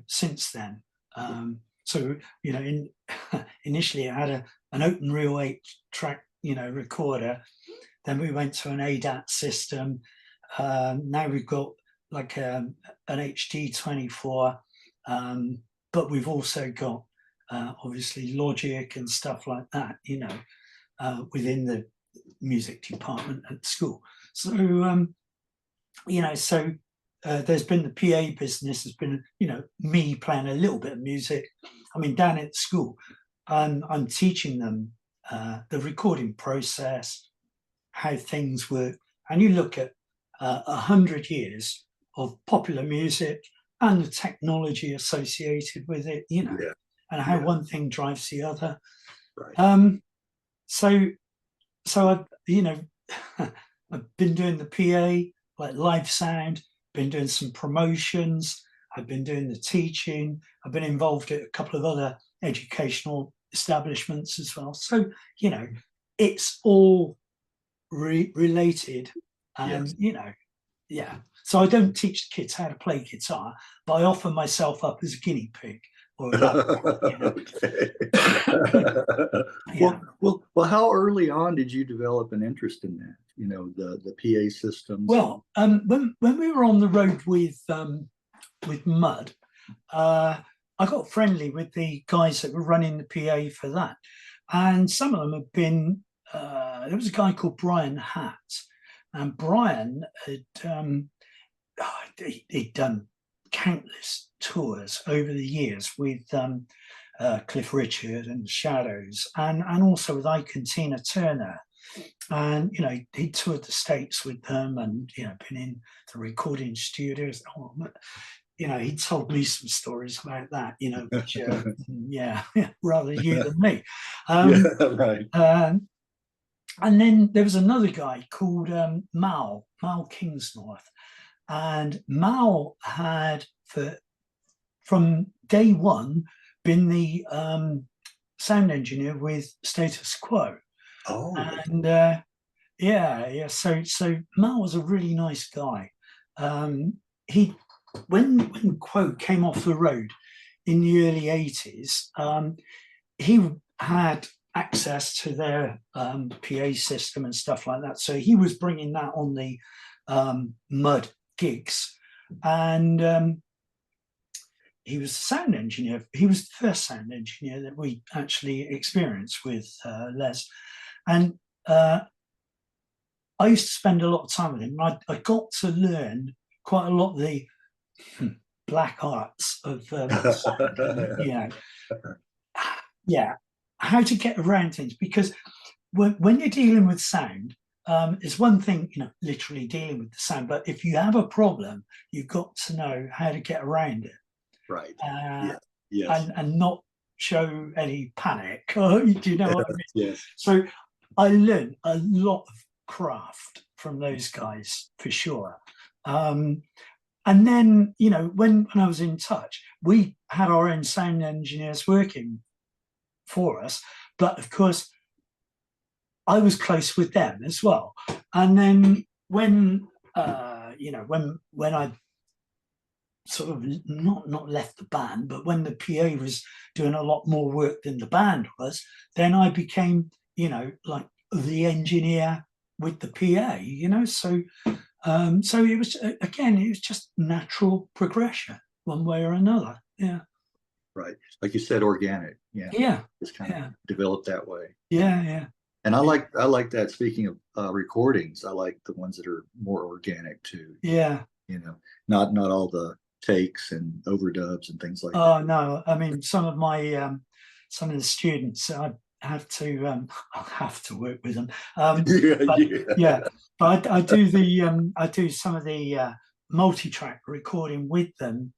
since then. So, initially I had an open reel 8-track, recorder. Then we went to an ADAT system. Now we've got like an HD 24, but we've also got obviously Logic and stuff like that, within the music department at school. So, there's been the PA business, has been, me playing a little bit of music. I mean, down at school, I'm teaching them the recording process, how things work. And you look at 100 years of popular music and the technology associated with it, and how one thing drives the other. Right. So I've, I've been doing the PA, like live sound, been doing some promotions, I've been doing the teaching, I've been involved at a couple of other educational establishments as well. So, it's all related. And, yes. So I don't teach kids how to play guitar, but I offer myself up as a guinea pig. Or Okay. Well, how early on did you develop an interest in that? The PA systems. Well, when we were on the road with Mud, I got friendly with the guys that were running the PA for that, and some of them have been. There was a guy called Brian Hatt, and Brian had he'd done countless tours over the years with Cliff Richard and Shadows, and also with Ike and Tina Turner. And he toured the States with them, and been in the recording studios. He told me some stories about that, which rather you than me. Right. And then there was another guy called Mal Kingsnorth, and Mal had from day one been the sound engineer with Status Quo. Oh. And so Mal was a really nice guy. He when Quo came off the road in the early 80s, he had access to their PA system and stuff like that. So he was bringing that on the Mud gigs, and he was the sound engineer. He was the first sound engineer that we actually experienced with Les. And I used to spend a lot of time with him. I got to learn quite a lot of the black arts of how to get around things. Because when you're dealing with sound, it's one thing, literally dealing with the sound. But if you have a problem, you've got to know how to get around it. Right. Yes. And not show any panic. Do you know what I mean? Yes. So I learned a lot of craft from those guys, for sure. And then, when I was in touch, we had our own sound engineers working for us. But of course, I was close with them as well. And then when I sort of not left the band, but when the PA was doing a lot more work than the band was, then I became, like the engineer with the PA, so it was, again, it was just natural progression one way or another. Yeah. Right. Like you said, organic. Yeah. Just kind of developed that way. Yeah. And I like that. Speaking of recordings, I like the ones that are more organic too. Yeah. Not all the takes and overdubs and things like that. Oh no, I mean, some of the students, I have to work with them. But I do some of the multi-track recording with them.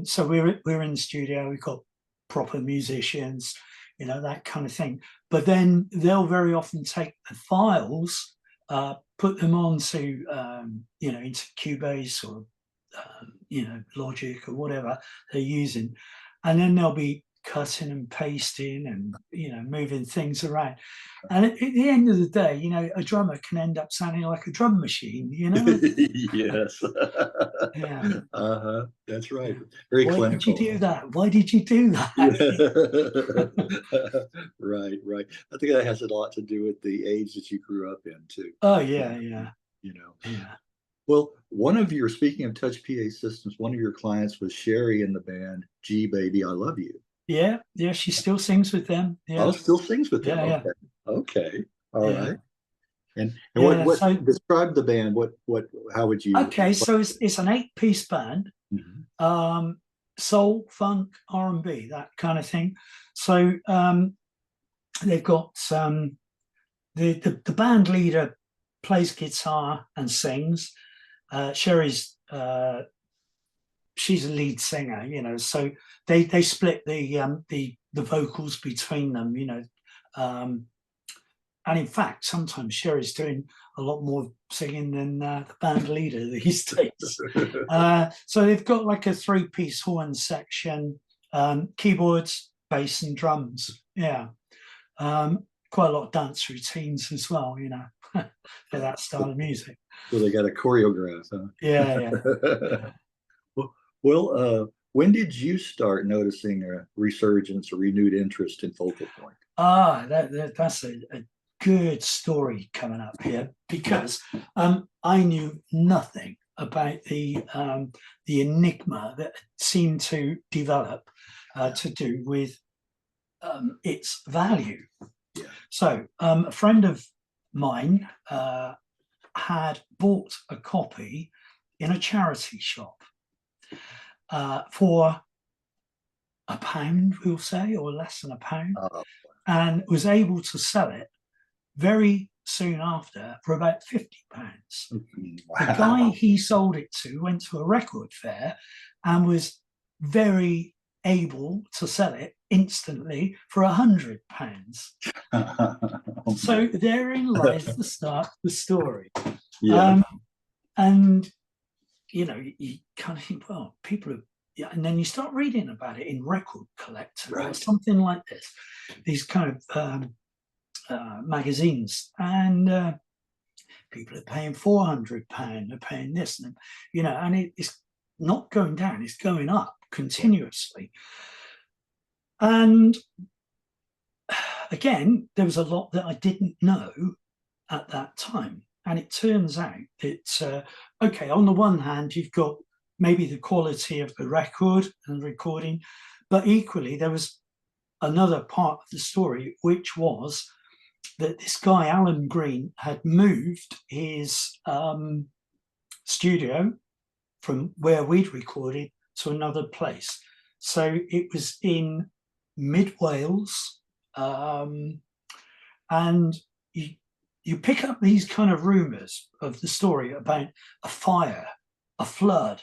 So we're in the studio, we've got proper musicians, that kind of thing. But then they'll very often take the files, put them onto into Cubase or Logic or whatever they're using, and then they'll be cutting and pasting and, moving things around. And at the end of the day, a drummer can end up sounding like a drum machine, Yes. Yeah. That's right. Very Why clinical. did you do that? Why did you do that? Right, right. I think that has a lot to do with the age that you grew up in too. Oh, yeah, yeah. Yeah. Well, speaking of touch PA systems, one of your clients was Cherie in the band G Baby I Love You. Yeah, she still sings with them. Yeah. Oh, still sings with them. Yeah, Okay. All right. And yeah. what So describe the band? How would you? okay, so it's an 8-piece band. Soul, funk, R&B, that kind of thing. So they've got the band leader plays guitar and sings. Cherie's she's a lead singer, so they split the vocals between them, and in fact sometimes Cherie's doing a lot more singing than the band leader these days. So they've got like a 3-piece horn section, keyboards, bass and drums. Quite a lot of dance routines as well, for that style of music. So they got a choreograph, huh? Yeah. Well, when did you start noticing a resurgence or renewed interest in Folkal Point? That's a good story coming up here, because I knew nothing about the enigma that seemed to develop to do with its value. Yeah. So a friend of mine had bought a copy in a charity shop for £1, we'll say, or less than £1, and was able to sell it very soon after for about £50. Wow. The guy he sold it to went to a record fair and was very able to sell it instantly for £100. So therein lies the start of the story. Yeah. And you kind of think, well, people are, and then you start reading about it in Record Collector or something like this, these kind of magazines, and people are paying £400, they're paying this, and and it's not going down, it's going up continuously. And again, there was a lot that I didn't know at that time. And it turns out that, okay, on the one hand, you've got maybe the quality of the record and recording, but equally there was another part of the story, which was that this guy, Alan Green, had moved his studio from where we'd recorded to another place. So it was in mid-Wales, and you pick up these kind of rumors of the story about a fire, a flood,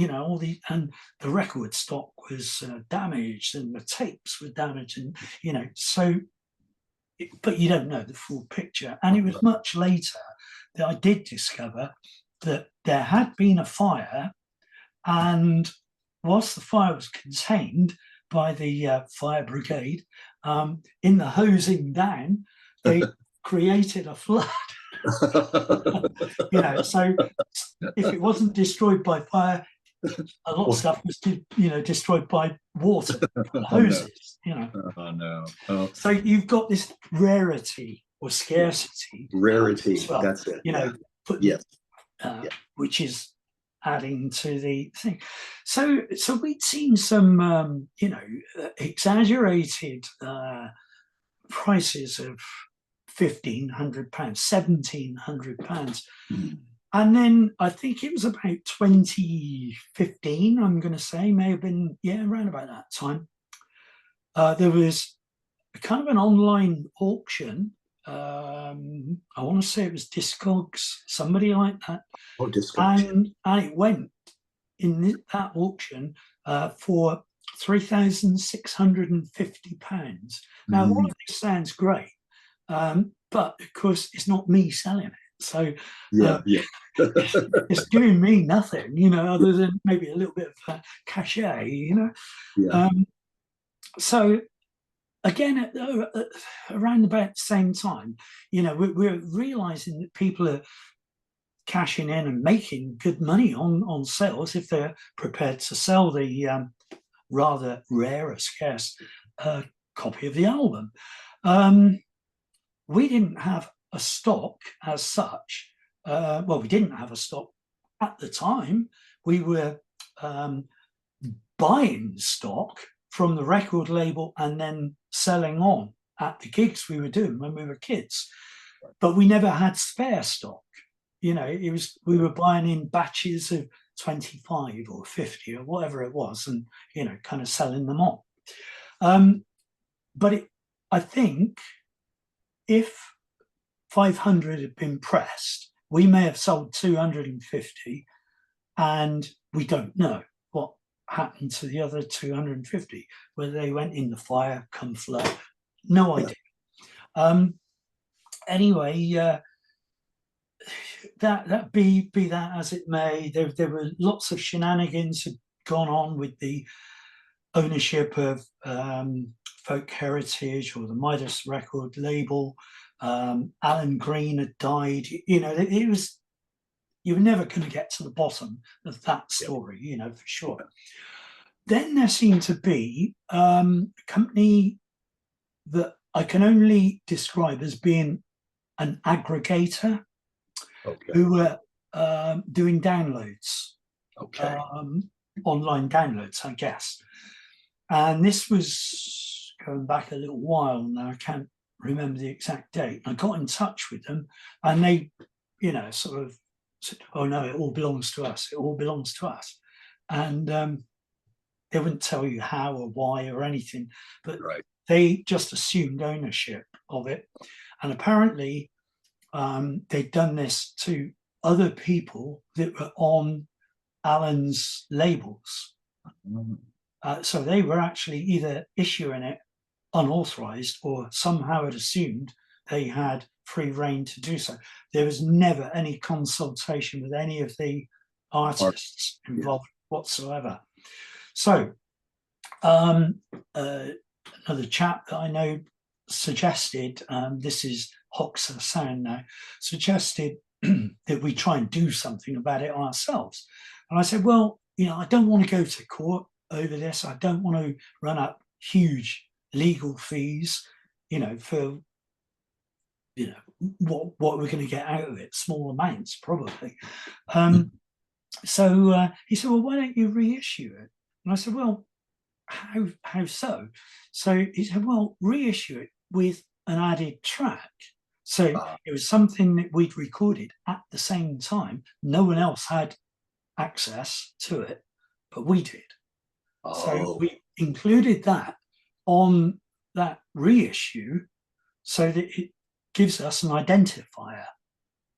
all and the record stock was damaged and the tapes were damaged, and so, but you don't know the full picture. And it was much later that I did discover that there had been a fire, and whilst the fire was contained by the fire brigade, in the hosing down, they created a flood. So if it wasn't destroyed by fire, a lot of stuff was destroyed by water, hoses. Oh no. Oh. So you've got this rarity or scarcity. Well. That's it. Yes. Which is adding to the thing. So we'd seen some exaggerated prices of £1,500, £1,700. And then I think it was about 2015, I'm going to say, may have been, around about that time. There was kind of an online auction. I want to say it was Discogs, somebody like that. Oh, Discogs. And it went in that auction for £3,650. Now, all of this sounds great, but of course, it's not me selling it. So it's doing me nothing, other than maybe a little bit of cachet, So again, around about the same time, we're realizing that people are cashing in and making good money on sales if they're prepared to sell the rather rare or scarce copy of the album. We didn't have a stock as such. We didn't have a stock at the time. We were buying stock from the record label and then selling on at the gigs we were doing when we were kids. But we never had spare stock. It was, we were buying in batches of 25 or 50 or whatever it was, and kind of selling them on. But I think if 500 had been pressed, we may have sold 250, and we don't know what happened to the other 250, whether they went in the fire, come flood, no idea. Anyway, that be that as it may, there were lots of shenanigans had gone on with the ownership of Folk Heritage or the Midas record label. Alan Green had died. It was, you were never going to get to the bottom of that story, for sure. Then there seemed to be a company that I can only describe as being an aggregator, who were doing downloads, online downloads, I guess. And this was going back a little while now. I can't remember the exact date. I got in touch with them, and they, sort of said, "Oh no, it all belongs to us. It all belongs to us." And they wouldn't tell you how or why or anything, but they just assumed ownership of it. And apparently, they'd done this to other people that were on Alan's labels. So they were actually either issuing it unauthorized or somehow had assumed they had free reign to do so. There was never any consultation with any of the artists involved whatsoever. So another chap that I know suggested, this is Hoxer Sound now, suggested that we try and do something about it ourselves. And I said, well, I don't want to go to court over this. I don't want to run up huge legal fees, for, what we're going to get out of it, small amounts probably. So he said, well, why don't you reissue it? And I said, well, how so? So he said, well, reissue it with an added track. So it was something that we'd recorded at the same time. No one else had access to it, but we did. So we included that on that reissue so that it gives us an identifier.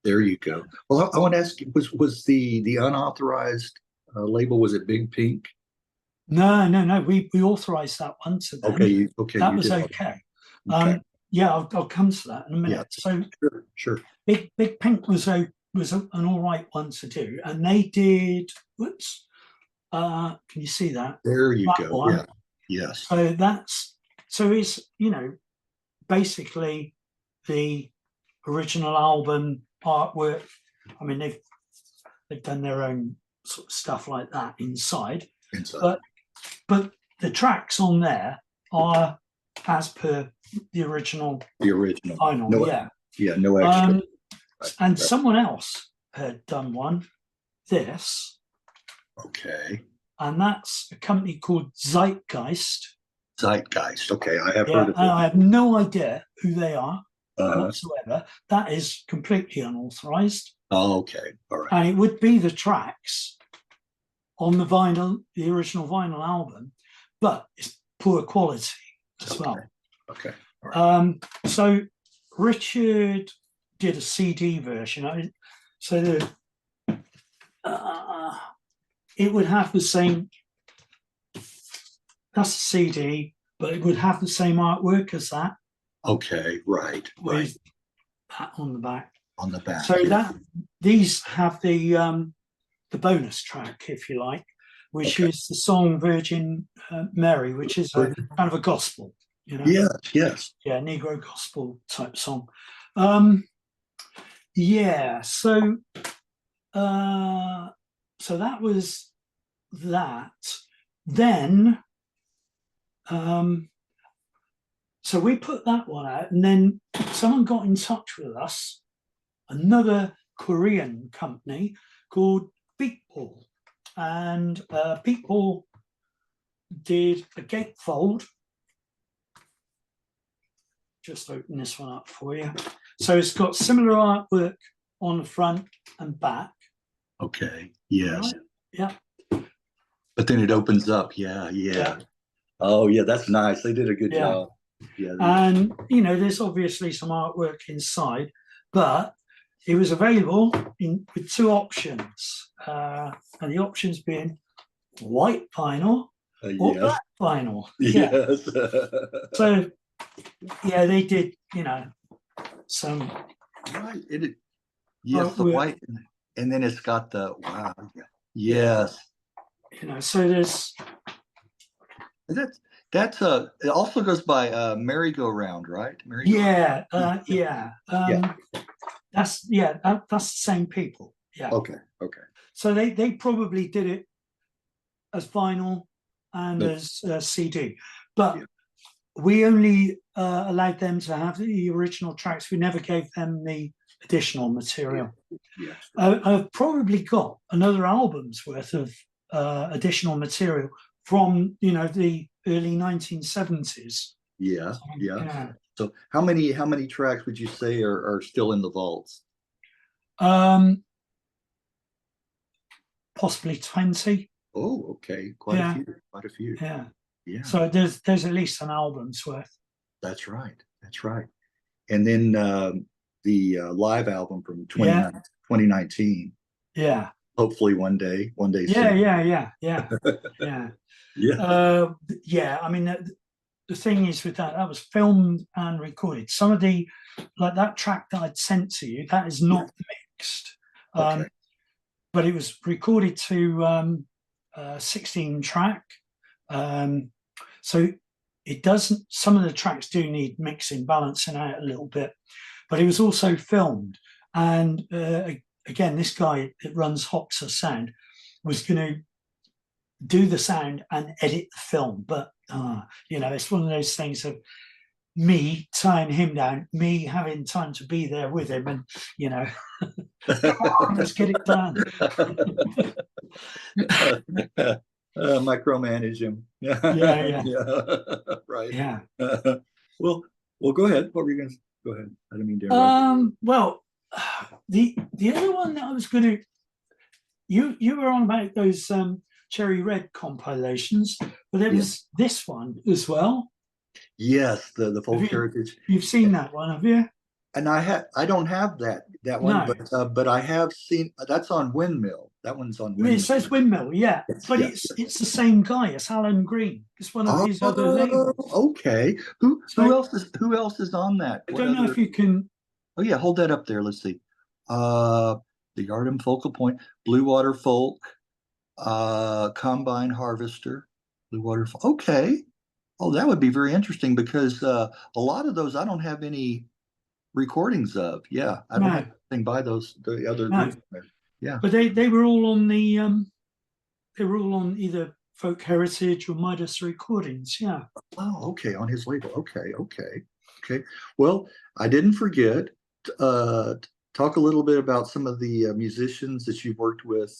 There you go. Well, I want to ask you, was the unauthorized label, was it Big Pink? No. We authorized that one to them. Okay. That was okay. I'll come to that in a minute. So sure. Big Pink was an all right one to do, and they did. Whoops. Can you see that? There you that go. One. Yeah. Yes. So it's basically the original album artwork. I mean, they've done their own sort of stuff like that inside. But the tracks on there are as per the original vinyl. No extra. And someone else had done one, this. Okay. And that's a company called Zeitgeist. Okay, I have heard of them. I have no idea who they are whatsoever. That is completely unauthorized. Oh, okay. All right. And it would be the tracks on the vinyl, the original vinyl album, but it's poor quality as well. Okay. Right. So Richard did a CD version. So it would have the same. That's a CD, but it would have the same artwork as that. Okay, right. With that on the back. On the back. So these have the bonus track, if you like. which Okay. is the song Virgin Mary, which is a kind of a gospel, you know. Yes, yes. Yeah, Negro gospel type song. Yeah, so that was that. Then so we put that one out, and then someone got in touch with us, another Korean company called Beatball, and Beatball did a gatefold. Just open this one up for you. So it's got similar artwork on the front and back. Okay. Yes. Right? Yeah. But then it opens up. Yeah, yeah. Yeah. Oh, yeah. That's nice. They did a good Yeah. job. Yeah. And there's obviously some artwork inside, but it was available with two options, and the options being white vinyl or Yes. black vinyl. Yeah. Yes. So yeah, they did, some Right. Yes, the artwork, white, and then it's got the wow. Yes. so there's That's it also goes by merry-go-round, right? yeah, Yeah. that's that's the same people. Yeah. Okay. So they probably did it as vinyl and But- as CD, but Yeah. we only allowed them to have the original tracks. We never gave them the additional material. Yeah. I've probably got another album's worth of additional material from the early 1970s. Yeah. Yeah. Yeah. So how many tracks would you say are still in the vaults? Possibly 20. Oh, okay. Quite Yeah. a few. Quite a few. Yeah. Yeah. So there's at least an album's worth. That's right. That's right. And then the live album from 2019. Yeah. Hopefully one day Yeah, soon. yeah. Yeah. Yeah. I mean, the thing is with that was filmed and recorded. Some of the, like that track that I'd sent to you, that is not mixed. Okay. But it was recorded to 16 track. So it doesn't, some of the tracks do need mixing, balancing out a little bit, but it was also filmed. And again, this guy that runs Hoxa Sound was going to do the sound and edit the film. But, it's one of those things of me tying him down, me having time to be there with him and, let's get it done. Micromanage him. Yeah. Right. Yeah. Well, go ahead. What were you going to go ahead? I didn't mean to interrupt. Well, the other one that I was going to, you were on about those Cherry Red compilations, but there was this one as well. Yes, the folk heritage. You've seen that one, have you? And I don't have that one, No. but I have seen that's on Windmill. That one's on Windmill. It says Windmill, yeah, but Yes. it's the same guy. It's Alan Green. It's one of his other labels. Okay. Who else is on that? I don't know if you can. Oh yeah, hold that up there. Let's see. The Yardham Folkal Point, Blue Water Folk, Combine Harvester, Blue Water Folk. Okay. Oh, that would be very interesting because a lot of those I don't have any recordings of. Yeah, I don't have anything by the other groups there. Yeah, but they were all on the they were all on either Folk Heritage or Midas Recordings. Yeah. Oh, okay, on his label. Okay. Well, I didn't forget. Talk a little bit about some of the musicians that you've worked with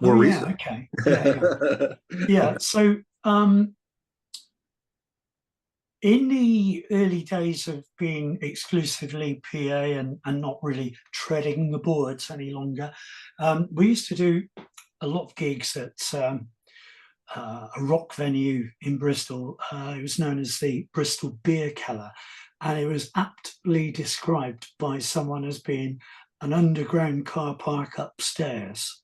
more recently. Okay. Yeah. So in the early days of being exclusively PA and not really treading the boards any longer, we used to do a lot of gigs at a rock venue in Bristol. It was known as the Bristol Beer Keller, and it was aptly described by someone as being an underground car park upstairs.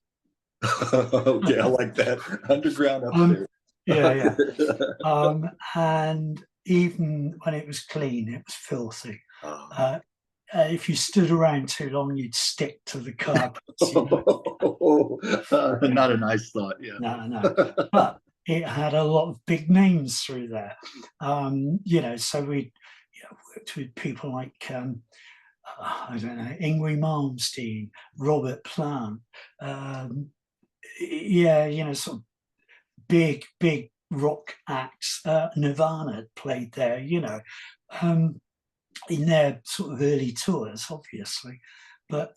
Okay, I like that. Underground upstairs. Yeah. And even when it was clean, it was filthy. if you stood around too long, you'd stick to the carpets. You know? Not a nice thought. Yeah. No. But it had a lot of big names through there. You know, so we worked with people like I don't know, Ingrid Malmsteen, Robert Plant. Yeah, you know, sort of big rock acts. Nirvana played there, you know, in their sort of early tours, obviously. But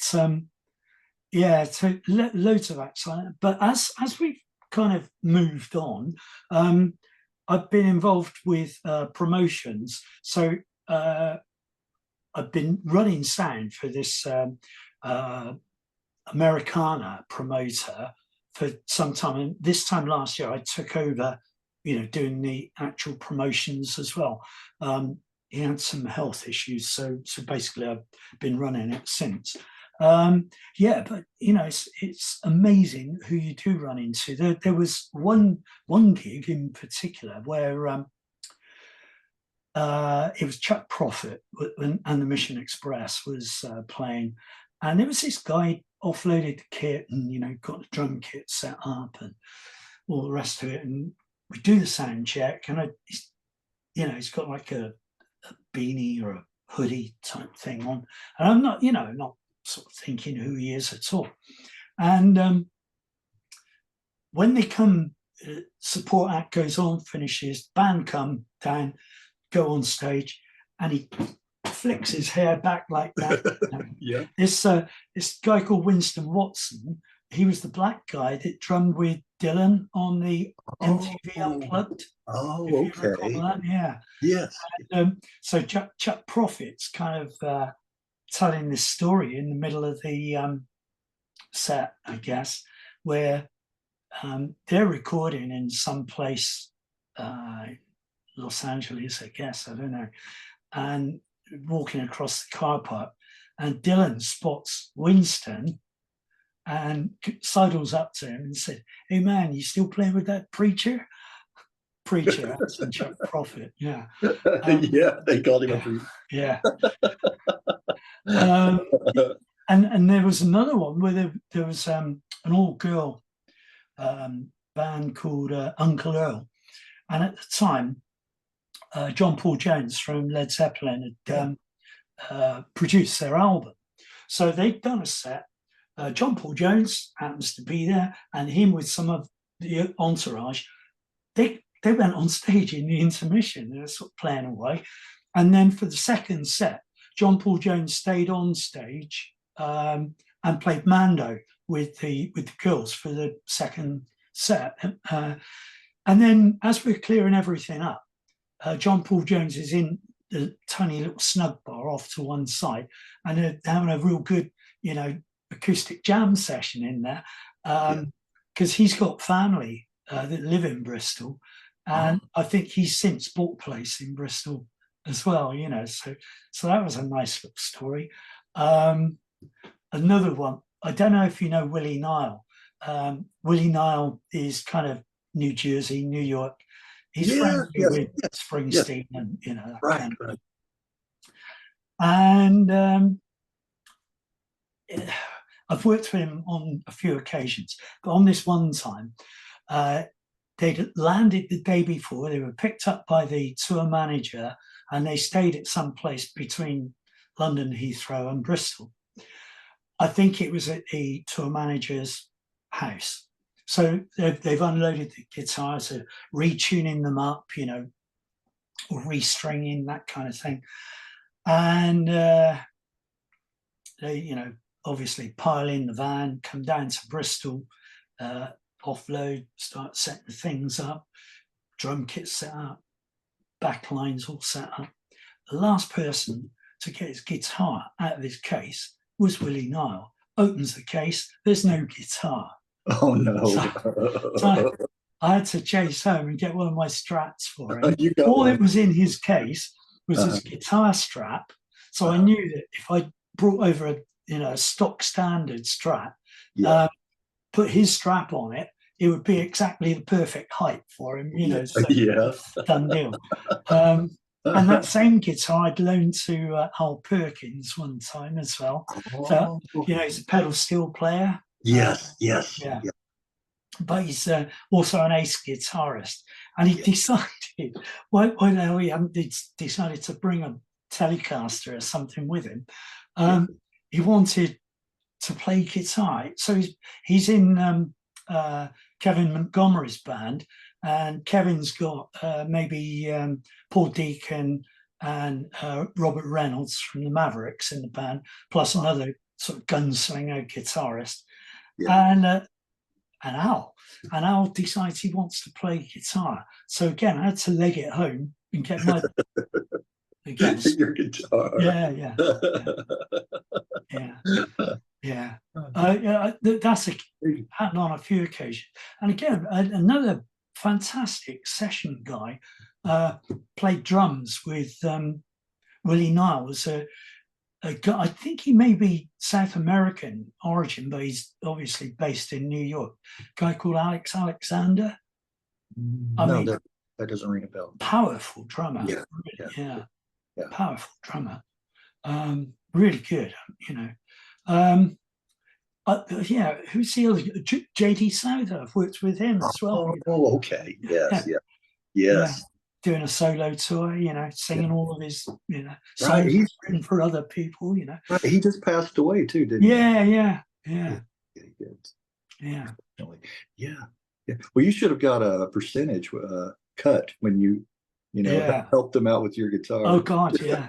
yeah, so loads of acts. But as we've kind of moved on, I've been involved with promotions. So I've been running sound for this Americana promoter for some time, and this time last year I took over, you know, doing the actual promotions as well. He had some health issues, so basically I've been running it since. Yeah, but you know, it's amazing who you do run into. There was one gig in particular where it was Chuck Prophet and the Mission Express was playing, and there was this guy offloaded the kit and, you know, got the drum kit set up and all the rest of it, and we do the sound check, and you know, he's got like a beanie or a hoodie type thing on, and I'm not, you know, not sort of thinking who he is at all. And when they come, support act goes on, finishes, band come down, go on stage, and he flicks his hair back like that. Yeah. This guy called Winston Watson, he was the black guy that drummed with Dylan on the MTV Unplugged. Oh, if you okay. recall that. Yeah. Yes. And, so Chuck Prophet's kind of telling this story in the middle of the set, I guess, where they're recording in some place, Los Angeles, I guess, I don't know, and walking across the car park, and Dylan spots Winston and sidles up to him and said, "Hey man, you still playing with that preacher?" Preacher, that's in Chuck Prophet. Yeah. Yeah, they called him a preacher. Yeah. And there was another one where there was an all-girl band called Uncle Earl, and at the time John Paul Jones from Led Zeppelin had produced their album, so they'd done a set. John Paul Jones happens to be there, and him with some of the entourage. They went on stage in the intermission. They were sort of playing away, and then for the second set, John Paul Jones stayed on stage and played Mando with the girls for the second set. And then as we're clearing everything up, John Paul Jones is in the tiny little snug bar off to one side, and they're having a real good, you know, acoustic jam session in there, because he's got family that live in Bristol, and I think he's since bought a place in Bristol as well, you know, so that was a nice little story. Another one, I don't know if you know Willie Nile. Willie Nile is kind of New Jersey, New York. He's friendly with Springsteen, and you know, that kind of. And I've worked with him on a few occasions, but on this one time, they'd landed the day before. They were picked up by the tour manager, and they stayed at some place between London Heathrow and Bristol. I think it was at the tour manager's house. So they've unloaded the guitars, retuning them up, you know, or restringing, that kind of thing. And they, you know, obviously pile in the van, come down to Bristol, offload, start setting the things up, drum kit set up, back lines all set up. The last person to get his guitar out of his case was Willie Nile. Opens the case, there's no guitar. Oh no. So I had to chase home and get one of my Strats for him. All that was in his case was his guitar strap. So I knew that if I brought over a stock standard Strat, put his strap on it, it would be exactly the perfect height for him, you know. So done deal. And that same guitar I'd loaned to Al Perkins one time as well. So, Oh, he's a pedal steel player. yes, yes, Yeah. yeah, But he's also an ace guitarist. And he yeah. decided, why the hell he hadn't decided to bring a Telecaster or something with him. Yeah. He wanted to play guitar. So he's in Kevin Montgomery's band, and Kevin's got maybe Paul Deacon and Robert Reynolds from the Mavericks in the band, plus another sort of gunslinger guitarist. Yeah. And Al decides he wants to play guitar. So again, I had to leg it home and get my again. Your guitar. Yeah. Yeah. That's happened on a few occasions. And again, another fantastic session guy played drums with Willie Niles, a guy, I think he may be South American origin, but he's obviously based in New York. A guy called Alex Alexander. I No, mean, that doesn't ring a bell. powerful drummer. Yeah. Powerful drummer. Really good, who's the other? JD Souther. I've worked with him as well. Oh, okay. Yes. Doing a solo tour, singing all of his, songs Right. written for other people, Right. He just passed away too, didn't he? Yeah. Yeah. Yeah. Well, you should have got a percentage cut when you helped him out with your guitar. Oh God, yeah.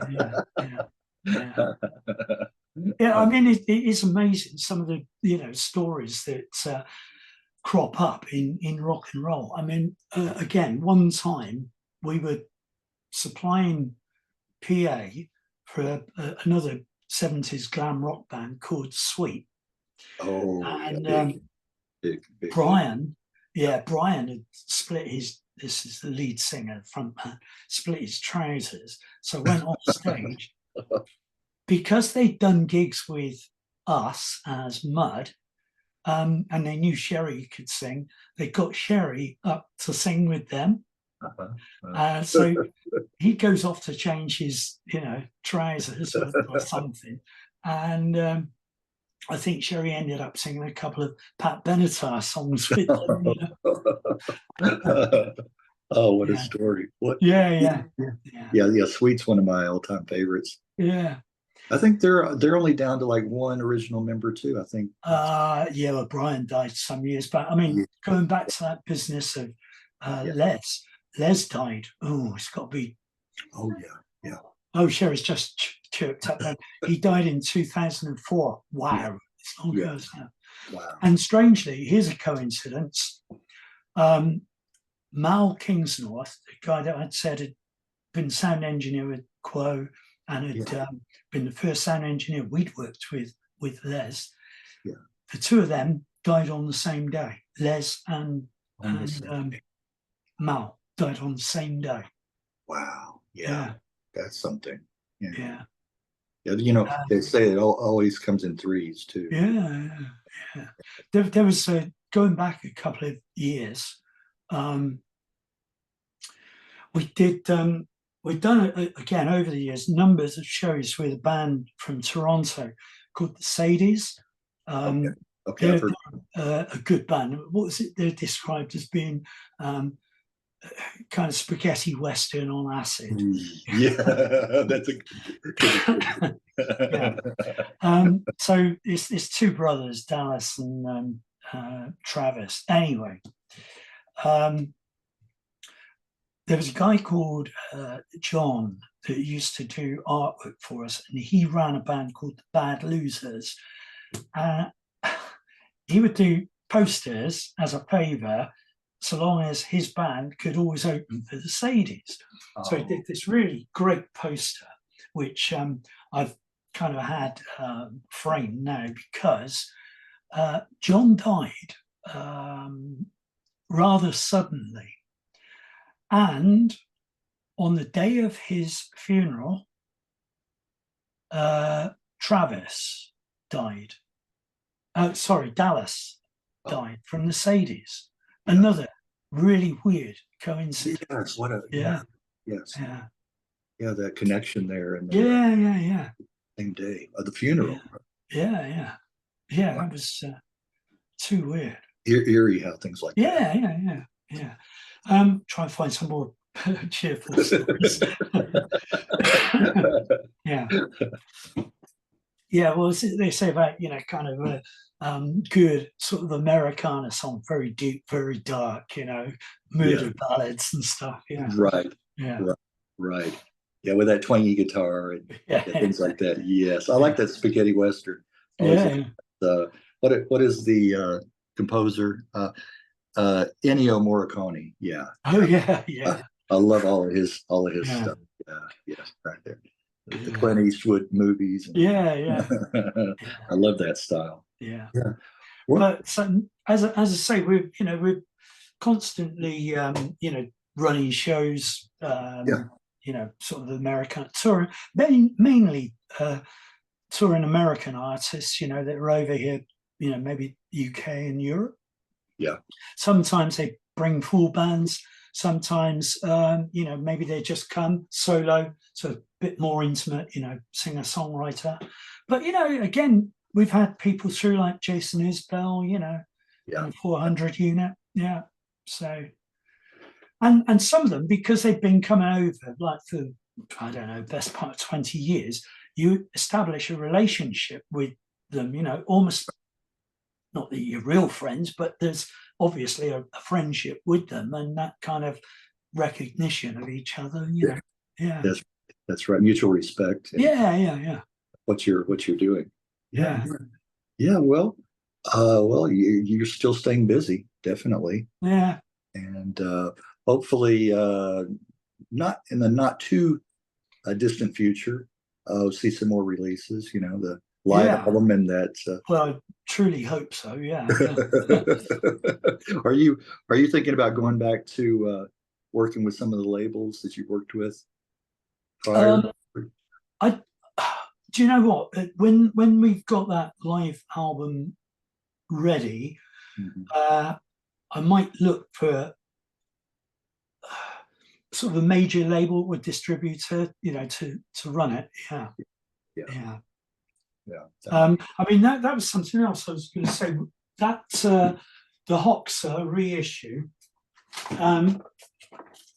Yeah, I mean, it is amazing some of the stories that crop up in rock and roll. I mean, again, one time we were supplying PA for another 70s glam rock band called Sweet. Oh, and big. Brian had split this is the lead singer, frontman, split his trousers, so went off stage. Because they'd done gigs with us as Mud, and they knew Cherie could sing, they got Cherie up to sing with them. So he goes off to change his, trousers or something. And I think Cherie ended up singing a couple of Pat Benatar songs with them. Oh, what a story. What? Yeah. Sweet's one of my all-time favorites. Yeah. I think they're only down to like one original member too, I think. Well, Brian died some years back. I mean, going back to that business of Les died. Oh, it's got to be. Oh, yeah. Oh, Cherie's just chirped up then. He died in 2004. Wow. It's long ago now. Wow. And strangely, here's a coincidence. Mal Kingsnorth, the guy that I'd said had been sound engineer with Quo and had been the first sound engineer we'd worked with Les. Yeah. The two of them died on the same day. Les and Mal died on the same day. Wow. Yeah. That's something. Yeah. They say it always comes in threes too. Yeah. There was going back a couple of years. We've done again over the years numbers of shows with a band from Toronto called the Steed. Okay. They're a good band. What was it? They're described as being kind of spaghetti western on acid. Yeah, that's so it's two brothers, Dallas and Travis. Anyway, there was a guy called John that used to do artwork for us, and he ran a band called the Bad Losers. He would do posters as a favor, so long as his band could always open for the Steeds. So he did this really great poster, which I've kind of had framed now because John died rather suddenly. And on the day of his funeral, Travis died. Dallas died from the Steeds. Another really weird coincidence. Yes, yes. Yeah, that connection there and Yeah. same day of the funeral. Yeah. That was too weird. Eerie how things like Yeah. Try and find some more cheerful stories. Yeah. Yeah, well, they say about, kind of a good sort of Americana song, very deep, very dark, murder ballads and stuff. Yeah. Right. Yeah. Right. Yeah, with that twangy guitar and things like that. Yes, I like that spaghetti western. Yeah. What is the composer? Ennio Morricone. Yeah. Oh yeah. I love all of his Yeah. stuff. Yeah, right there. The Clint Eastwood movies. Yeah. I love that style. Yeah. Yeah. Well, But as I say, we're constantly running shows. Sort of American touring, mainly touring American artists. That are over here. Maybe UK and Europe. Yeah. Sometimes they bring full bands. Sometimes maybe they just come solo, so a bit more intimate. Singer songwriter. But again, we've had people through like Jason Isbell. 400 unit. Yeah. So, and some of them, because they've been coming over like for, I don't know, best part of 20 years, you establish a relationship with them, almost not that you're real friends, but there's obviously a friendship with them and that kind of recognition of each other, Yeah. That's right. Mutual respect. Yeah. What you're doing. Yeah. Well, you're still staying busy, definitely. Yeah. And hopefully, not in the not too distant future, see some more releases. The live album and that. Well, I truly hope so. Yeah. Are you thinking about going back to working with some of the labels that you worked with prior? Do you know what? When we've got that live album ready, I might look for sort of a major label or distributor, to run it. Yeah. I mean that was something else I was going to say. That the Hoxha reissue,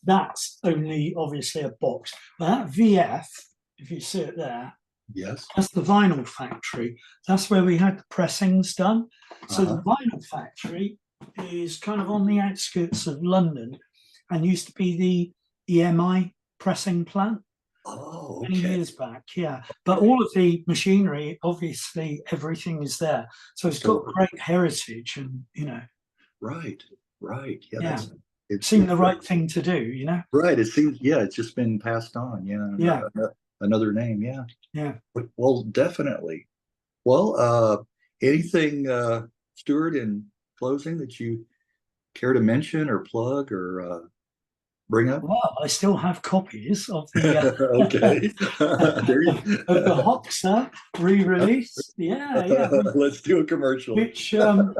that's only obviously a box. But that VF, if you see it there, yes, that's the Vinyl Factory. That's where we had the pressings done. So the Vinyl Factory is kind of on the outskirts of London and used to be the EMI pressing plant. Oh, many years back, yeah. But all of the machinery, obviously, everything is there. So it's got great heritage, and Right. Yeah. It seemed the right thing to do, Right. It seems, it's just been passed on. Yeah. Another name. Yeah. Well, definitely. Well, anything, Stuart, in closing that you care to mention or plug or bring up? Well, I still have copies of the okay. of the Hoxha re-release. Yeah. Let's do a commercial. Which can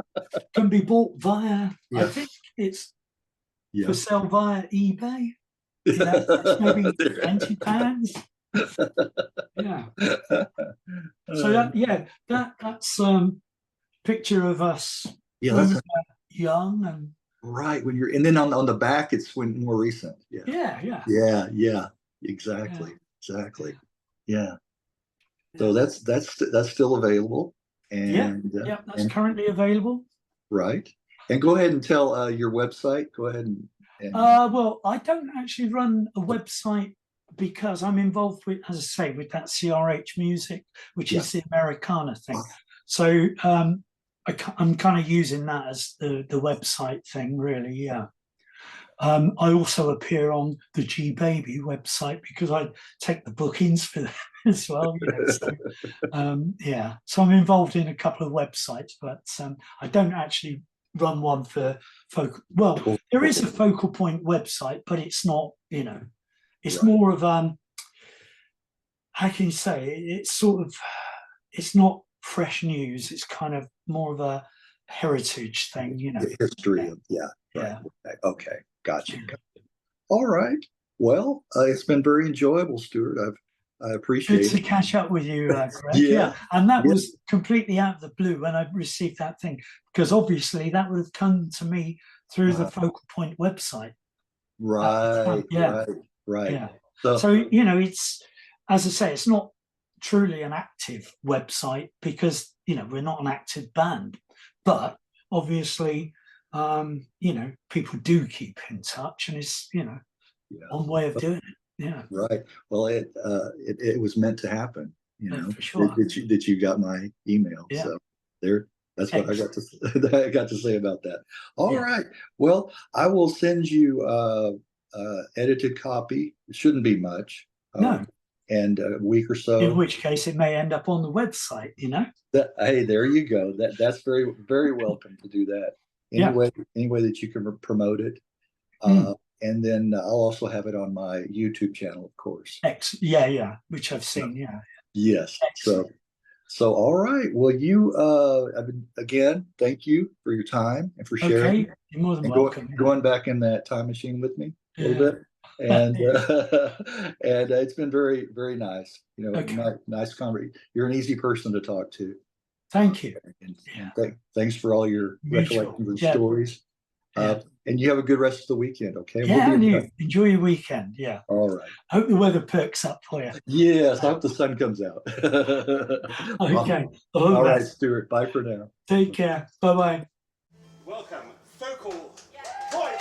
be bought via. I think it's for sale via eBay. Maybe £20. Yeah. So that's picture of us. That's young and right when you're, and then on the back it's when more recent. Yeah. Exactly. Yeah. So that's still available. And that's currently available. Right. And go ahead and tell your website. Go ahead and well, I don't actually run a website because I'm involved with, as I say, with that CRH Music, which is the Americana thing. So I'm kind of using that as the website thing, really. Yeah. I also appear on the G Baby website because I take the bookings for them as well. So I'm involved in a couple of websites, but I don't actually run one for Focal. Well, there is a Folkal Point website, but it's not. It's more of how can you say it's sort of, it's not fresh news. It's kind of more of a heritage thing. The history of right. Okay. Gotcha. All right. Well, it's been very enjoyable, Stuart. I appreciate Good to it. catch up with you, Greg. Yeah, And that yeah. was completely out of the blue when I received that thing, because obviously that would have come to me through the Folkal Point website. Right, Yeah, right. yeah. So, So, you know, it's, as I say, it's not truly an active website because, you know, we're not an active band, but obviously, you know, people do keep in touch, and it's, you know, yeah, one way of doing it. Yeah, right. Well, it was meant to happen, you know, for sure. that you got my email. Yeah. So that's what I got to I got to say about that. All Yeah. right. Well, I will send you edited copy. It shouldn't be much. No. And a week or so. In which case it may end up on the website, you know. Hey, there you go. That's very, very welcome to do that. Any way that you can promote it. And then I'll also have it on my YouTube channel, of course. Yeah, which I've seen. Yeah. Yes. Excellent. So all right. Well, again, thank you for your time and for sharing. Okay, you're more than welcome. Going back in that time machine with me a little bit, and and it's been very, very nice. You know, nice conversation. You're an easy person to talk to. Thank you. And thanks for all your recollections and stories. And you have a good rest of the weekend, okay? Yeah, and you enjoy your weekend. Yeah. All right. Hope the weather perks up for you. Yes, I hope the sun comes out. Okay. All right, Stuart. Bye for now. Take care. Bye-bye. Welcome, Folkal Point.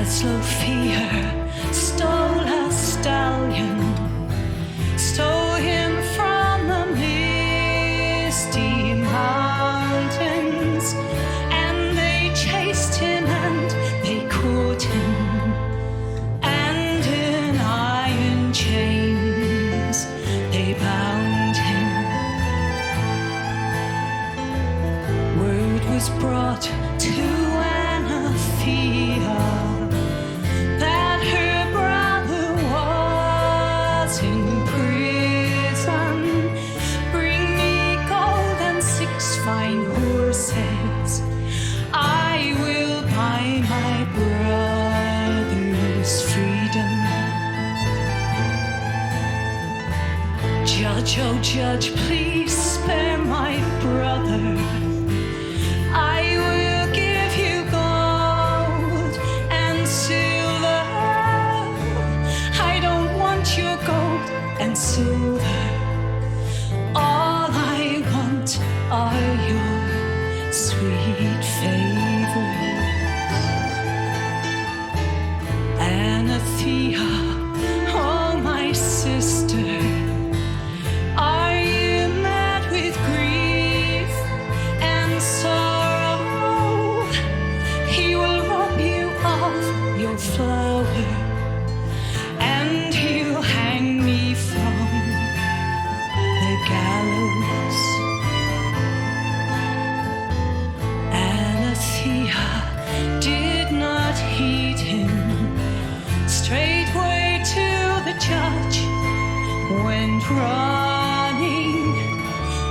Sophia stole a stallion, stole him from the misty mountains, and they chased him and they caught him, and in iron chains they bound him. Word was brought to Anathea that her brother was in prison. Bring me gold and 6 fine horses, I will buy my brother's freedom. Judge, oh judge, please spare my brother. I will give you gold and silver. I don't want your gold and silver. All I want are your sweet favors. Anathea, oh my sister, are you mad with grief and sorrow? He will rob you of your flower, and he'll hang me from the gallows. Anathea did not heed him, straightway to the judge went running.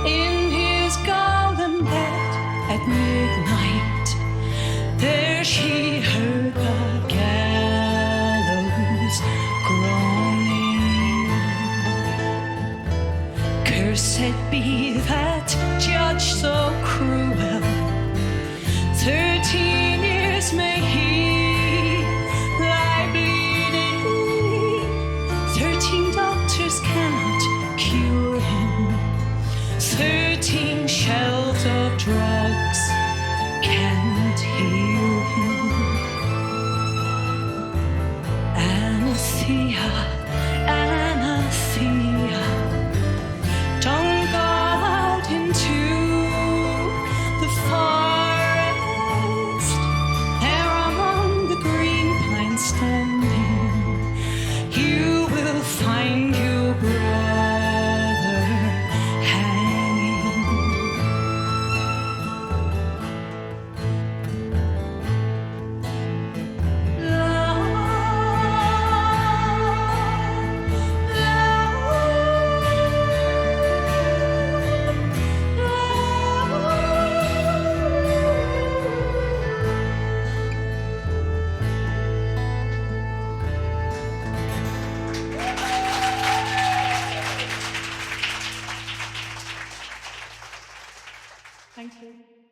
In his golden bed at midnight, there she heard the gallows groaning. Cursed be that judge so cruel, 13 years may he lie bleeding. 13 doctors cannot cure him. 13 shells of drugs can't heal him. Thank you.